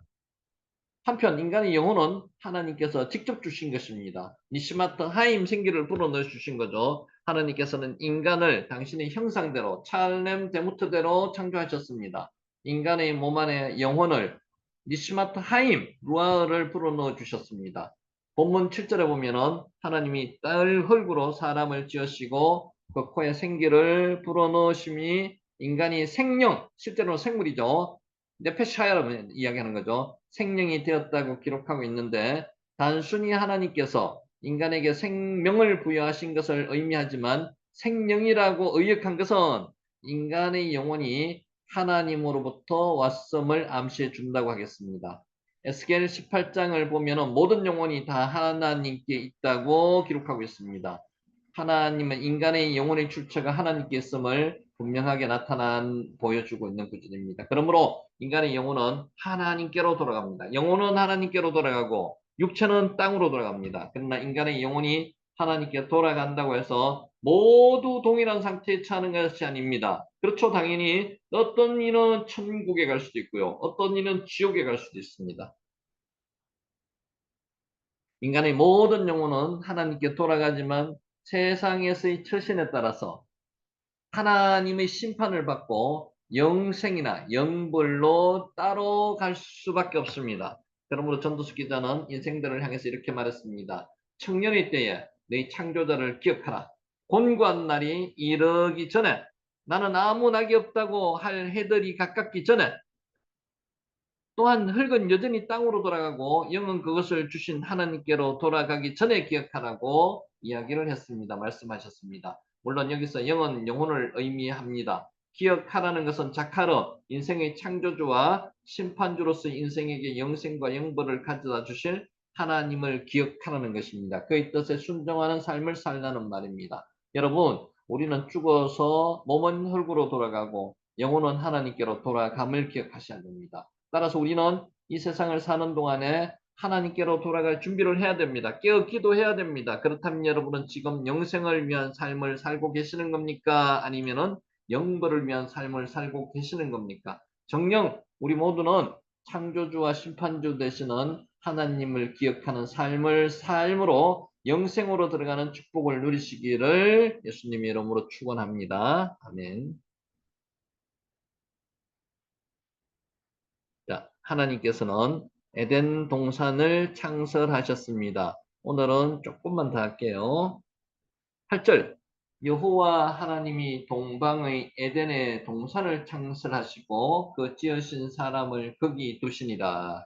한편 인간의 영혼은 하나님께서 직접 주신 것입니다. 니시마트 하임 생기를 불어넣어 주신 거죠. 하나님께서는 인간을 당신의 형상대로 찰렘 데무트대로 창조하셨습니다. 인간의 몸 안에 영혼을 니시마트 하임 루아를 불어넣어 주셨습니다. 본문 7절에 보면은 하나님이 딸 흙으로 사람을 지으시고 그 코에 생기를 불어넣으심이 인간이 생령, 실제로는 생물이죠. 네페샤야라고 이야기하는 거죠. 생명이 되었다고 기록하고 있는데 단순히 하나님께서 인간에게 생명을 부여하신 것을 의미하지만 생명이라고 의역한 것은 인간의 영혼이 하나님으로부터 왔음을 암시해 준다고 하겠습니다. 에스겔 18장을 보면 모든 영혼이 다 하나님께 있다고 기록하고 있습니다. 하나님은 인간의 영혼의 출처가 하나님께 있음을 분명하게 보여주고 있는 구절입니다. 그러므로 인간의 영혼은 하나님께로 돌아갑니다. 영혼은 하나님께로 돌아가고 육체는 땅으로 돌아갑니다. 그러나 인간의 영혼이 하나님께 돌아간다고 해서 모두 동일한 상태에 처하는 것이 아닙니다. 그렇죠. 당연히 어떤 이는 천국에 갈 수도 있고요. 어떤 이는 지옥에 갈 수도 있습니다. 인간의 모든 영혼은 하나님께 돌아가지만 세상에서의 처신에 따라서 하나님의 심판을 받고 영생이나 영벌로 따로 갈 수밖에 없습니다. 그러므로 전도서 기자는 인생들을 향해서 이렇게 말했습니다. 청년의 때에 내 창조자를 기억하라. 곤고한 날이 이르기 전에 나는 아무 낙이 없다고 할 해들이 가깝기 전에 또한 흙은 여전히 땅으로 돌아가고 영은 그것을 주신 하나님께로 돌아가기 전에 기억하라고 이야기를 했습니다. 말씀하셨습니다. 물론 여기서 영은 영혼을 의미합니다. 기억하라는 것은 자카르, 인생의 창조주와 심판주로서 인생에게 영생과 영벌을 가져다 주실 하나님을 기억하라는 것입니다. 그의 뜻에 순종하는 삶을 살라는 말입니다. 여러분, 우리는 죽어서 몸은 흙으로 돌아가고 영혼은 하나님께로 돌아감을 기억하셔야 됩니다. 따라서 우리는 이 세상을 사는 동안에 하나님께로 돌아갈 준비를 해야 됩니다. 깨어 기도해야 됩니다. 그렇다면 여러분은 지금 영생을 위한 삶을 살고 계시는 겁니까? 아니면은 영벌을 위한 삶을 살고 계시는 겁니까? 정녕 우리 모두는 창조주와 심판주 되시는 하나님을 기억하는 삶으로 영생으로 들어가는 축복을 누리시기를 예수님의 이름으로 축원합니다. 아멘. 자, 하나님께서는 에덴 동산을 창설하셨습니다. 오늘은 조금만 더 할게요. 8절 여호와 하나님이 동방의 에덴의 동산을 창설하시고 그 지으신 사람을 거기 두시니라.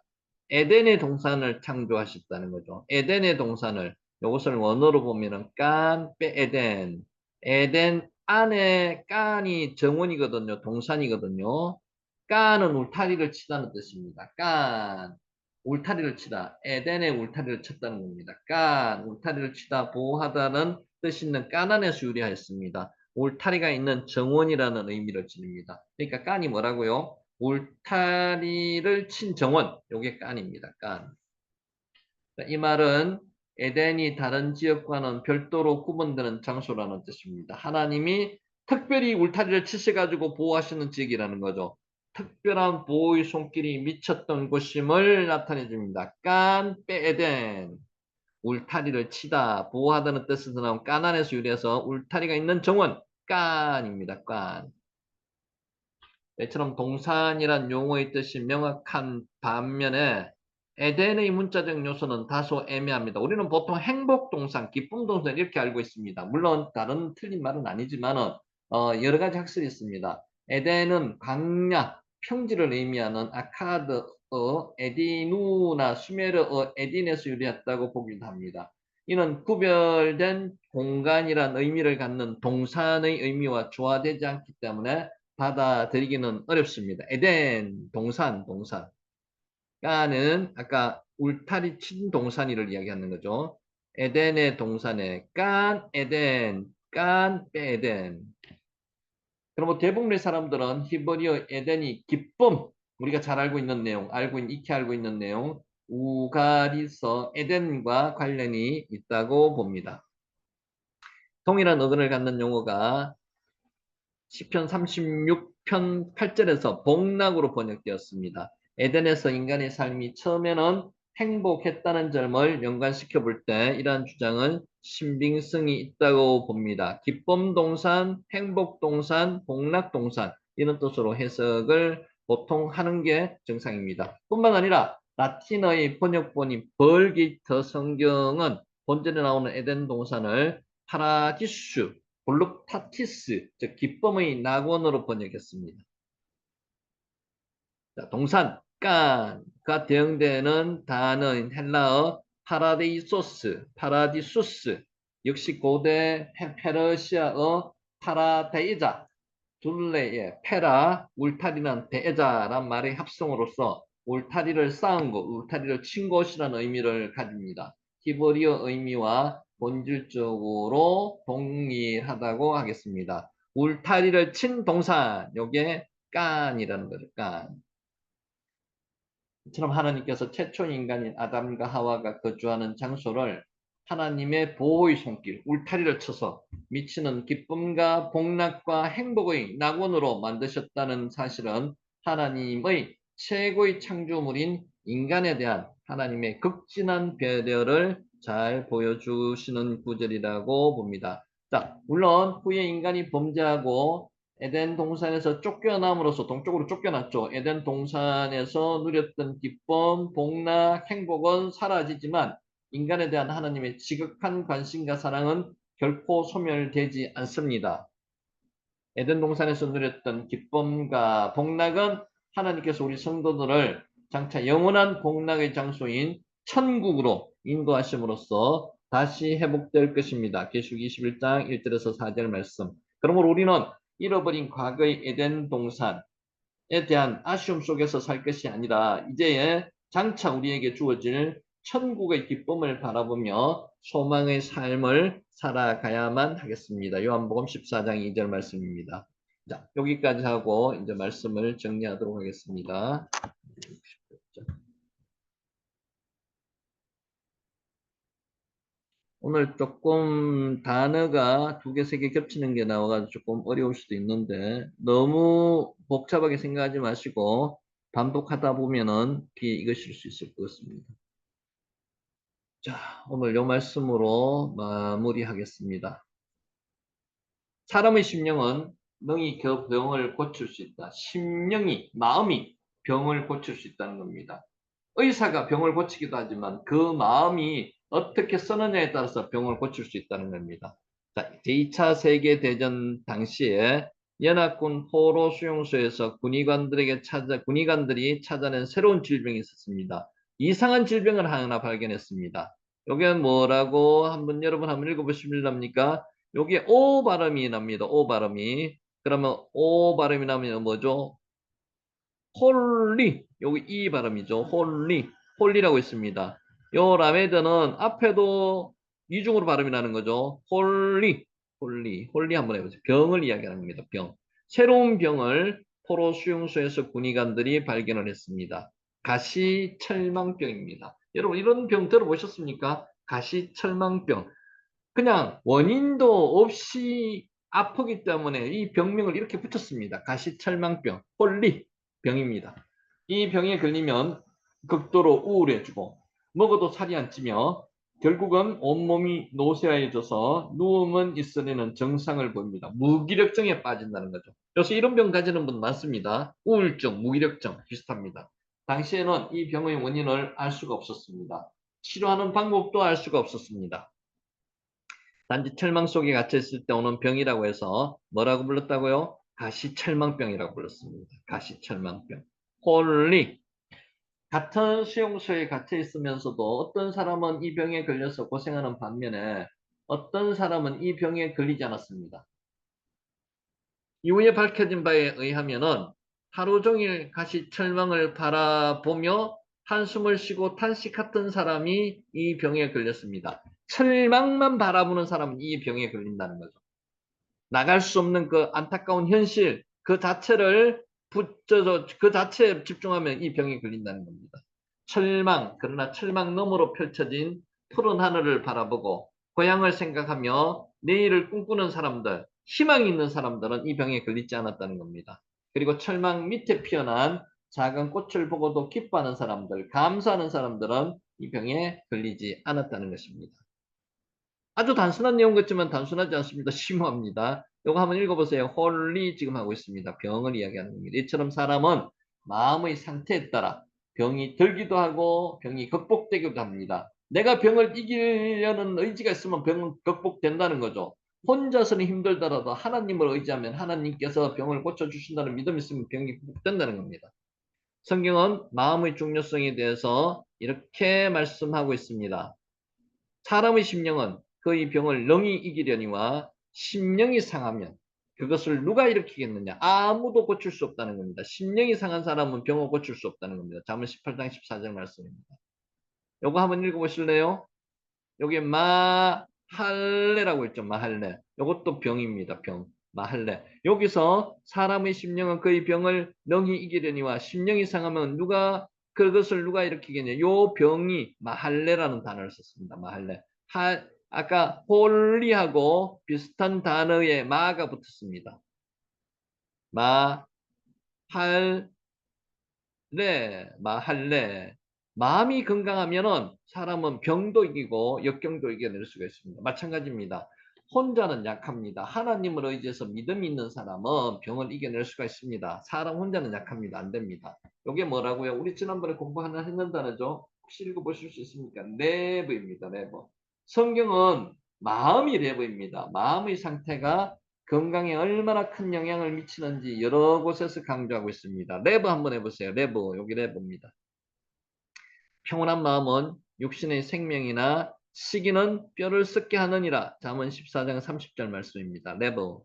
에덴의 동산을 창조하셨다는 거죠. 에덴의 동산을 이것을 원어로 보면은 깐, 빼, 에덴. 에덴 안에 깐이 정원이거든요. 동산이거든요. 깐은 울타리를 치다는 뜻입니다. 깐. 울타리를 치다. 에덴의 울타리를 쳤다는 겁니다. 깐, 울타리를 치다, 보호하다는 뜻 있는 깐안에서 유래하였습니다. 울타리가 있는 정원이라는 의미를 지닙니다. 그러니까 깐이 뭐라고요? 울타리를 친 정원. 요게 깐입니다. 깐. 이 말은 에덴이 다른 지역과는 별도로 구분되는 장소라는 뜻입니다. 하나님이 특별히 울타리를 치셔가지고 보호하시는 지역이라는 거죠. 특별한 보호의 손길이 미쳤던 곳임을 나타내 줍니다. 깐, 빼, 에덴. 울타리를 치다, 보호하다는 뜻에서 나온 깐안에서 유래해서 울타리가 있는 정원, 깐입니다. 깐. 이처럼 동산이란 용어의 뜻이 명확한 반면에 에덴의 문자적 요소는 다소 애매합니다. 우리는 보통 행복동산, 기쁨동산 이렇게 알고 있습니다. 물론 다른 틀린 말은 아니지만은 여러 가지 학설이 있습니다. 에덴은 광야, 평지를 의미하는 아카드어 에디누나 수메르어 에딘에서 유래했다고 보기도 합니다. 이는 구별된 공간이란 의미를 갖는 동산의 의미와 조화되지 않기 때문에 받아들이기는 어렵습니다. 에덴, 동산. 까는 아까 울타리 친 동산이를 이야기하는 거죠. 에덴의 동산에 깐, 에덴, 깐, 빼, 에덴. 그럼 대부분의 사람들은 히브리어 에덴이 기쁨, 우리가 잘 알고 있는 내용, 익히 알고 있는 내용, 우가리서 에덴과 관련이 있다고 봅니다. 동일한 어근을 갖는 용어가 시편 36편 8절에서 복락으로 번역되었습니다. 에덴에서 인간의 삶이 처음에는 행복했다는 점을 연관시켜 볼 때 이러한 주장은 신빙성이 있다고 봅니다. 기쁨 동산, 행복 동산, 복락 동산 이런 뜻으로 해석을 보통 하는 게 정상입니다. 뿐만 아니라 라틴어의 번역본인 벌기터 성경은 본전에 나오는 에덴 동산을 파라디슈 볼루타티스, 즉 기쁨의 낙원으로 번역했습니다. 자, 동산, 깐과 대응되는 단어인 헬라어 파라디수스, 역시 고대 페르시아어 파라데이자, 둘레에 페라, 울타리는 대자란 말의 합성어로서 울타리를 쌓은 곳, 울타리를 친 곳이라는 의미를 가집니다. 히브리어 의미와 본질적으로 동일하다고 하겠습니다. 울타리를 친 동산, 요게 깐이라는 거죠. 깐. 이처럼 하나님께서 최초 인간인 아담과 하와가 거주하는 장소를 하나님의 보호의 손길, 울타리를 쳐서 미치는 기쁨과 복락과 행복의 낙원으로 만드셨다는 사실은 하나님의 최고의 창조물인 인간에 대한 하나님의 극진한 배려를 잘 보여주시는 구절이라고 봅니다. 자, 물론 후에 인간이 범죄하고 에덴 동산에서 쫓겨남으로써 동쪽으로 쫓겨났죠. 에덴 동산에서 누렸던 기쁨, 복락, 행복은 사라지지만 인간에 대한 하나님의 지극한 관심과 사랑은 결코 소멸되지 않습니다. 에덴 동산에서 누렸던 기쁨과 복락은 하나님께서 우리 성도들을 장차 영원한 복락의 장소인 천국으로 인도하심으로써 다시 회복될 것입니다. 계시록 21장 1절에서 4절 말씀. 그러므로 우리는 잃어버린 과거의 에덴 동산에 대한 아쉬움 속에서 살 것이 아니라 이제 장차 우리에게 주어질 천국의 기쁨을 바라보며 소망의 삶을 살아가야만 하겠습니다. 요한복음 14장 2절 말씀입니다. 자, 여기까지 하고 이제 말씀을 정리하도록 하겠습니다. 오늘 조금 단어가 두 개, 세 개 겹치는 게 나와가지고 조금 어려울 수도 있는데 너무 복잡하게 생각하지 마시고 반복하다 보면은 귀에 익으실 수 있을 것 같습니다. 자, 오늘 요 말씀으로 마무리하겠습니다. 사람의 심령은 능히 그 병을 고칠 수 있다. 심령이, 마음이 병을 고칠 수 있다는 겁니다. 의사가 병을 고치기도 하지만 그 마음이 어떻게 쓰느냐에 따라서 병을 고칠 수 있다는 겁니다. 자, 제2차 세계대전 당시에 연합군 포로 수용소에서 군의관들이 찾아낸 새로운 질병이 있었습니다. 이상한 질병을 하나 발견했습니다. 이게 뭐라고 여러분 한번 읽어보시렵니까? 여기에 오 발음이 납니다. 오 발음이. 그러면 오 발음이 나면 뭐죠? 홀리. 여기 이 발음이죠. 홀리. 홀리라고 있습니다. 요 라메드는 앞에도 이중으로 발음이 나는 거죠. 홀리. 홀리. 홀리 한번 해보세요. 병을 이야기하는 겁니다. 병. 새로운 병을 포로 수용소에서 군의관들이 발견을 했습니다. 가시철망병입니다. 여러분 이런 병 들어보셨습니까? 가시철망병. 그냥 원인도 없이 아프기 때문에 이 병명을 이렇게 붙였습니다. 가시철망병, 홀리 병입니다. 이 병에 걸리면 극도로 우울해지고 먹어도 살이 안 찌며 결국은 온몸이 노쇠해져서 누우면 있으려는 증상을 보입니다. 무기력증에 빠진다는 거죠. 그래서 이런 병 가지는 분 많습니다. 우울증, 무기력증 비슷합니다. 당시에는 이 병의 원인을 알 수가 없었습니다. 치료하는 방법도 알 수가 없었습니다. 단지 철망 속에 갇혀 있을 때 오는 병이라고 해서 뭐라고 불렀다고요? 가시철망병이라고 불렀습니다. 가시철망병. 홀리. 같은 수용소에 갇혀 있으면서도 어떤 사람은 이 병에 걸려서 고생하는 반면에 어떤 사람은 이 병에 걸리지 않았습니다. 이후에 밝혀진 바에 의하면은 하루 종일 가시철망을 바라보며 한숨을 쉬고 탄식했던 사람이 이 병에 걸렸습니다. 철망만 바라보는 사람은 이 병에 걸린다는 거죠. 나갈 수 없는 그 안타까운 현실, 그 자체를 그 자체에 집중하면 이 병에 걸린다는 겁니다. 그러나 철망 너머로 펼쳐진 푸른 하늘을 바라보고 고향을 생각하며 내일을 꿈꾸는 사람들, 희망이 있는 사람들은 이 병에 걸리지 않았다는 겁니다. 그리고 철망 밑에 피어난 작은 꽃을 보고도 기뻐하는 사람들, 감사하는 사람들은 이 병에 걸리지 않았다는 것입니다. 아주 단순한 내용 같지만 단순하지 않습니다. 심오합니다. 이거 한번 읽어보세요. 홀리 지금 하고 있습니다. 병을 이야기하는 겁니다. 이처럼 사람은 마음의 상태에 따라 병이 들기도 하고 병이 극복되기도 합니다. 내가 병을 이기려는 의지가 있으면 병은 극복된다는 거죠. 혼자서는 힘들더라도 하나님을 의지하면 하나님께서 병을 고쳐주신다는 믿음이 있으면 병이 극복된다는 겁니다. 성경은 마음의 중요성에 대해서 이렇게 말씀하고 있습니다. 사람의 심령은 그의 병을 능히 이기려니와 심령이 상하면 그것을 누가 일으키겠느냐? 아무도 고칠 수 없다는 겁니다. 심령이 상한 사람은 병을 고칠 수 없다는 겁니다. 잠언 18장 14절 말씀입니다. 요거 한번 읽어보실래요? 여기 마할레라고 했죠. 마할레. 요것도 병입니다. 병. 마할레. 여기서 사람의 심령은 그의 병을 능히 이기려니와 심령이 상하면 그것을 누가 일으키겠냐. 요 병이 마할레라는 단어를 썼습니다. 마할레. 아까 홀리하고 비슷한 단어에 마가 붙었습니다. 마할레. 마할레. 마음이 건강하면은 사람은 병도 이기고 역경도 이겨낼 수가 있습니다. 마찬가지입니다. 혼자는 약합니다. 하나님을 의지해서 믿음이 있는 사람은 병을 이겨낼 수가 있습니다. 사람 혼자는 약합니다. 안 됩니다. 이게 뭐라고요? 우리 지난번에 공부 하나 했는다는죠? 혹시 읽어보실 수 있습니까? 레브입니다. 레브. 성경은 마음이 레브입니다. 마음의 상태가 건강에 얼마나 큰 영향을 미치는지 여러 곳에서 강조하고 있습니다. 레브 한번 해보세요. 레브, 여기 레브입니다. 평온한 마음은 육신의 생명이나 시기는 뼈를 썩게 하느니라. 잠언 14장 30절 말씀입니다. 레브.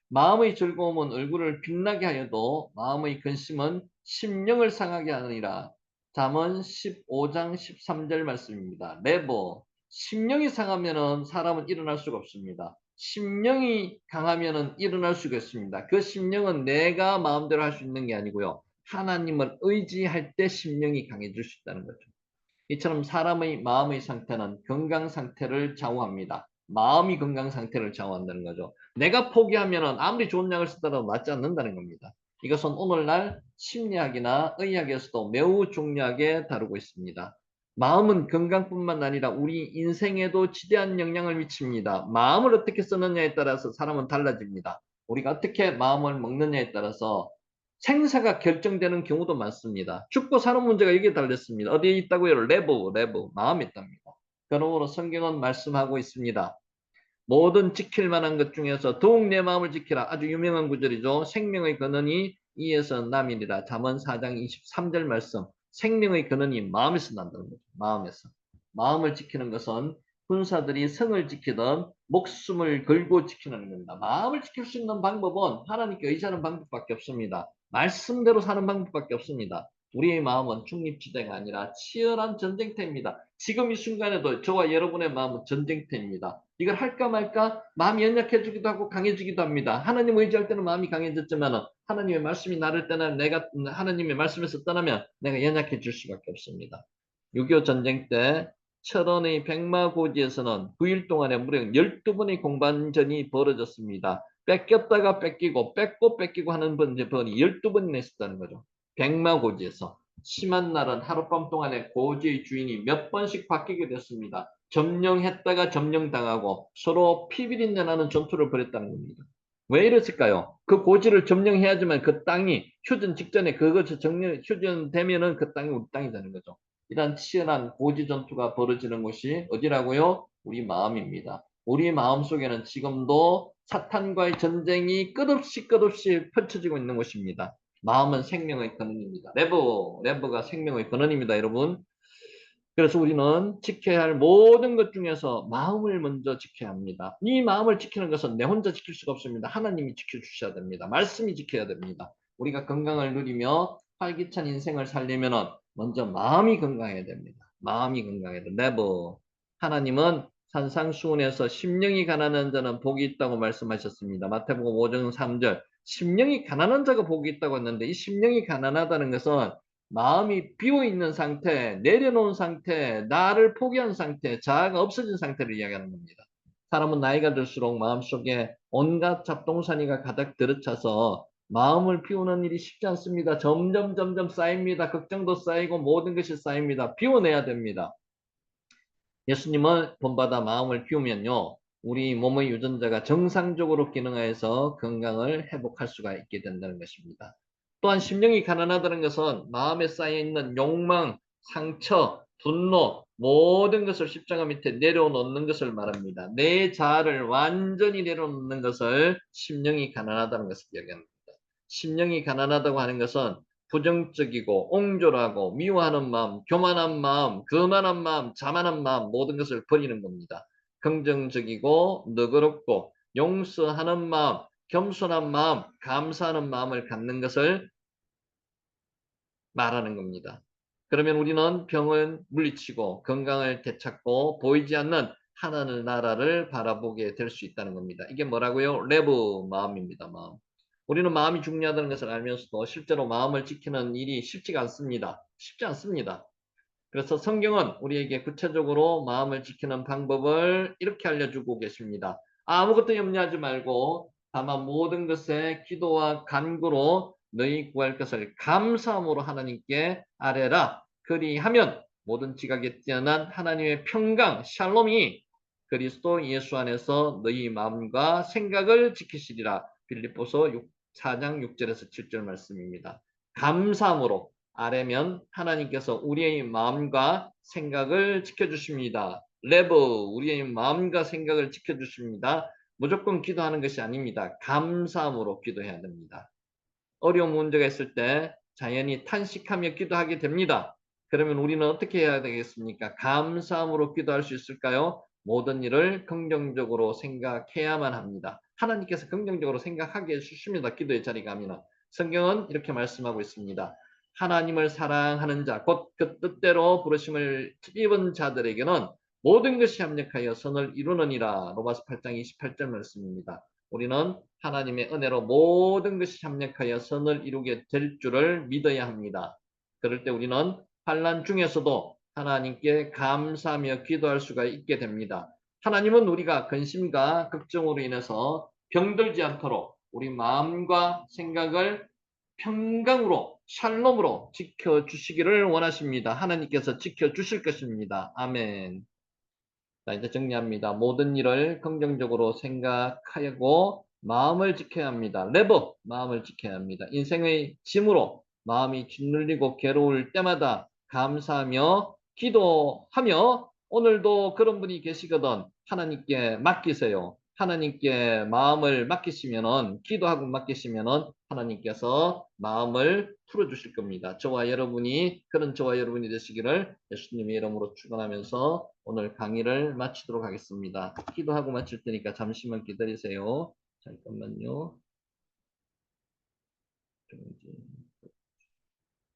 마음의 즐거움은 얼굴을 빛나게 하여도 마음의 근심은 심령을 상하게 하느니라. 잠언 15장 13절 말씀입니다. 레브. 심령이 상하면은 사람은 일어날 수가 없습니다. 심령이 강하면은 일어날 수가 있습니다. 그 심령은 내가 마음대로 할 수 있는 게 아니고요. 하나님을 의지할 때 심령이 강해질 수 있다는 거죠. 이처럼 사람의 마음의 상태는 건강 상태를 좌우합니다. 마음이 건강 상태를 좌우한다는 거죠. 내가 포기하면 아무리 좋은 약을 쓰더라도 낫지 않는다는 겁니다. 이것은 오늘날 심리학이나 의학에서도 매우 중요하게 다루고 있습니다. 마음은 건강뿐만 아니라 우리 인생에도 지대한 영향을 미칩니다. 마음을 어떻게 쓰느냐에 따라서 사람은 달라집니다. 우리가 어떻게 마음을 먹느냐에 따라서 생사가 결정되는 경우도 많습니다. 죽고 사는 문제가 여기에 달렸습니다. 어디에 있다고요? 레브, 마음에 있답니다. 그러므로 성경은 말씀하고 있습니다. 모든 지킬 만한 것 중에서 더욱 내 마음을 지키라. 아주 유명한 구절이죠. 생명의 근원이 이에서 남이니라. 잠언 4장 23절 말씀. 생명의 근원이 마음에서 난다는 거죠. 마음에서. 마음을 지키는 것은 군사들이 성을 지키던 목숨을 걸고 지키는 겁니다. 마음을 지킬 수 있는 방법은 하나님께 의지하는 방법밖에 없습니다. 말씀대로 사는 방법밖에 없습니다. 우리의 마음은 중립지대가 아니라 치열한 전쟁터입니다. 지금 이 순간에도 저와 여러분의 마음은 전쟁터입니다. 이걸 할까 말까 마음이 연약해지기도 하고 강해지기도 합니다. 하나님 의지할 때는 마음이 강해졌지만 하나님의 말씀이 나를 떠나면 내가 하나님의 말씀에서 떠나면 내가 연약해질 수밖에 없습니다. 6.25 전쟁 때 철원의 백마고지에서는 9일 동안에 무려 12번의 공반전이 벌어졌습니다. 뺏겼다가 뺏기고 뺏고 뺏기고 하는 번이 12번이나 있었다는 거죠. 백마고지에서. 심한 날은 하룻밤 동안에 고지의 주인이 몇 번씩 바뀌게 됐습니다. 점령했다가 점령당하고 서로 피비린내 나는 전투를 벌였다는 겁니다. 왜 이랬을까요? 그 고지를 점령해야지만 그 땅이 휴전 직전에 그것이 휴전되면은 그 땅이 우리 땅이 되는 거죠. 이런 치열한 고지 전투가 벌어지는 곳이 어디라고요? 우리 마음입니다. 우리 마음 속에는 지금도 사탄과의 전쟁이 끝없이 펼쳐지고 있는 것입니다. 마음은 생명의 근원입니다. 레버가 생명의 근원입니다, 여러분. 그래서 우리는 지켜야 할 모든 것 중에서 마음을 먼저 지켜야 합니다. 이 마음을 지키는 것은 내 혼자 지킬 수가 없습니다. 하나님이 지켜주셔야 됩니다. 말씀이 지켜야 됩니다. 우리가 건강을 누리며 활기찬 인생을 살려면 먼저 마음이 건강해야 됩니다. 마음이 건강해야 됩니다. 네버. 하나님은 산상수훈에서 심령이 가난한 자는 복이 있다고 말씀하셨습니다. 마태복음 5장 3절. 심령이 가난한 자가 복이 있다고 했는데 이 심령이 가난하다는 것은 마음이 비어있는 상태, 내려놓은 상태, 나를 포기한 상태, 자아가 없어진 상태를 이야기하는 겁니다. 사람은 나이가 들수록 마음속에 온갖 잡동사니가 가득 들어차서 마음을 비우는 일이 쉽지 않습니다. 점점 쌓입니다. 걱정도 쌓이고 모든 것이 쌓입니다. 비워내야 됩니다. 예수님은 본받아 마음을 비우면요. 우리 몸의 유전자가 정상적으로 기능하여서 건강을 회복할 수가 있게 된다는 것입니다. 또한 심령이 가난하다는 것은 마음에 쌓여있는 욕망, 상처, 분노 모든 것을 십자가 밑에 내려놓는 것을 말합니다. 내 자아를 완전히 내려놓는 것을 심령이 가난하다는 것을 이야기합니다. 심령이 가난하다고 하는 것은 부정적이고 옹졸하고 미워하는 마음, 교만한 마음, 거만한 마음, 자만한 마음 모든 것을 버리는 겁니다. 긍정적이고 너그럽고 용서하는 마음, 겸손한 마음, 감사하는 마음을 갖는 것을 말하는 겁니다. 그러면 우리는 병을 물리치고 건강을 되찾고 보이지 않는 하나님 나라를 바라보게 될 수 있다는 겁니다. 이게 뭐라고요? 레브 마음입니다. 마음. 우리는 마음이 중요하다는 것을 알면서도 실제로 마음을 지키는 일이 쉽지가 않습니다. 쉽지 않습니다. 그래서 성경은 우리에게 구체적으로 마음을 지키는 방법을 이렇게 알려주고 계십니다. 아무것도 염려하지 말고 다만 모든 것에 기도와 간구로 너희 구할 것을 감사함으로 하나님께 아뢰라. 그리하면 모든 지각에 뛰어난 하나님의 평강, 샬롬이 그리스도 예수 안에서 너희 마음과 생각을 지키시리라. 빌립보서 4장 6절에서 7절 말씀입니다. 감사함으로 아래면 하나님께서 우리의 마음과 생각을 지켜주십니다. 레브 우리의 마음과 생각을 지켜주십니다. 무조건 기도하는 것이 아닙니다. 감사함으로 기도해야 됩니다. 어려운 문제가 있을 때 자연히 탄식하며 기도하게 됩니다. 그러면 우리는 어떻게 해야 되겠습니까? 감사함으로 기도할 수 있을까요? 모든 일을 긍정적으로 생각해야만 합니다. 하나님께서 긍정적으로 생각하게 해주십니다. 기도의 자리에 가면. 성경은 이렇게 말씀하고 있습니다. 하나님을 사랑하는 자, 곧 그 뜻대로 부르심을 입은 자들에게는 모든 것이 합력하여 선을 이루느니라. 로마서 8장 28절 말씀입니다. 우리는 하나님의 은혜로 모든 것이 합력하여 선을 이루게 될 줄을 믿어야 합니다. 그럴 때 우리는 환난 중에서도 하나님께 감사하며 기도할 수가 있게 됩니다. 하나님은 우리가 근심과 걱정으로 인해서 병들지 않도록 우리 마음과 생각을 평강으로 샬롬으로 지켜주시기를 원하십니다. 하나님께서 지켜주실 것입니다. 아멘. 자, 이제 정리합니다. 모든 일을 긍정적으로 생각하고 마음을 지켜야 합니다. 레버, 마음을 지켜야 합니다. 인생의 짐으로 마음이 짓눌리고 괴로울 때마다 감사하며 기도하며 오늘도 그런 분이 계시거든. 하나님께 맡기세요. 하나님께 마음을 맡기시면은 기도하고 맡기시면은 하나님께서 마음을 풀어주실 겁니다. 그런 저와 여러분이 되시기를 예수님의 이름으로 축원하면서 오늘 강의를 마치도록 하겠습니다. 기도하고 마칠 테니까 잠시만 기다리세요. 잠깐만요.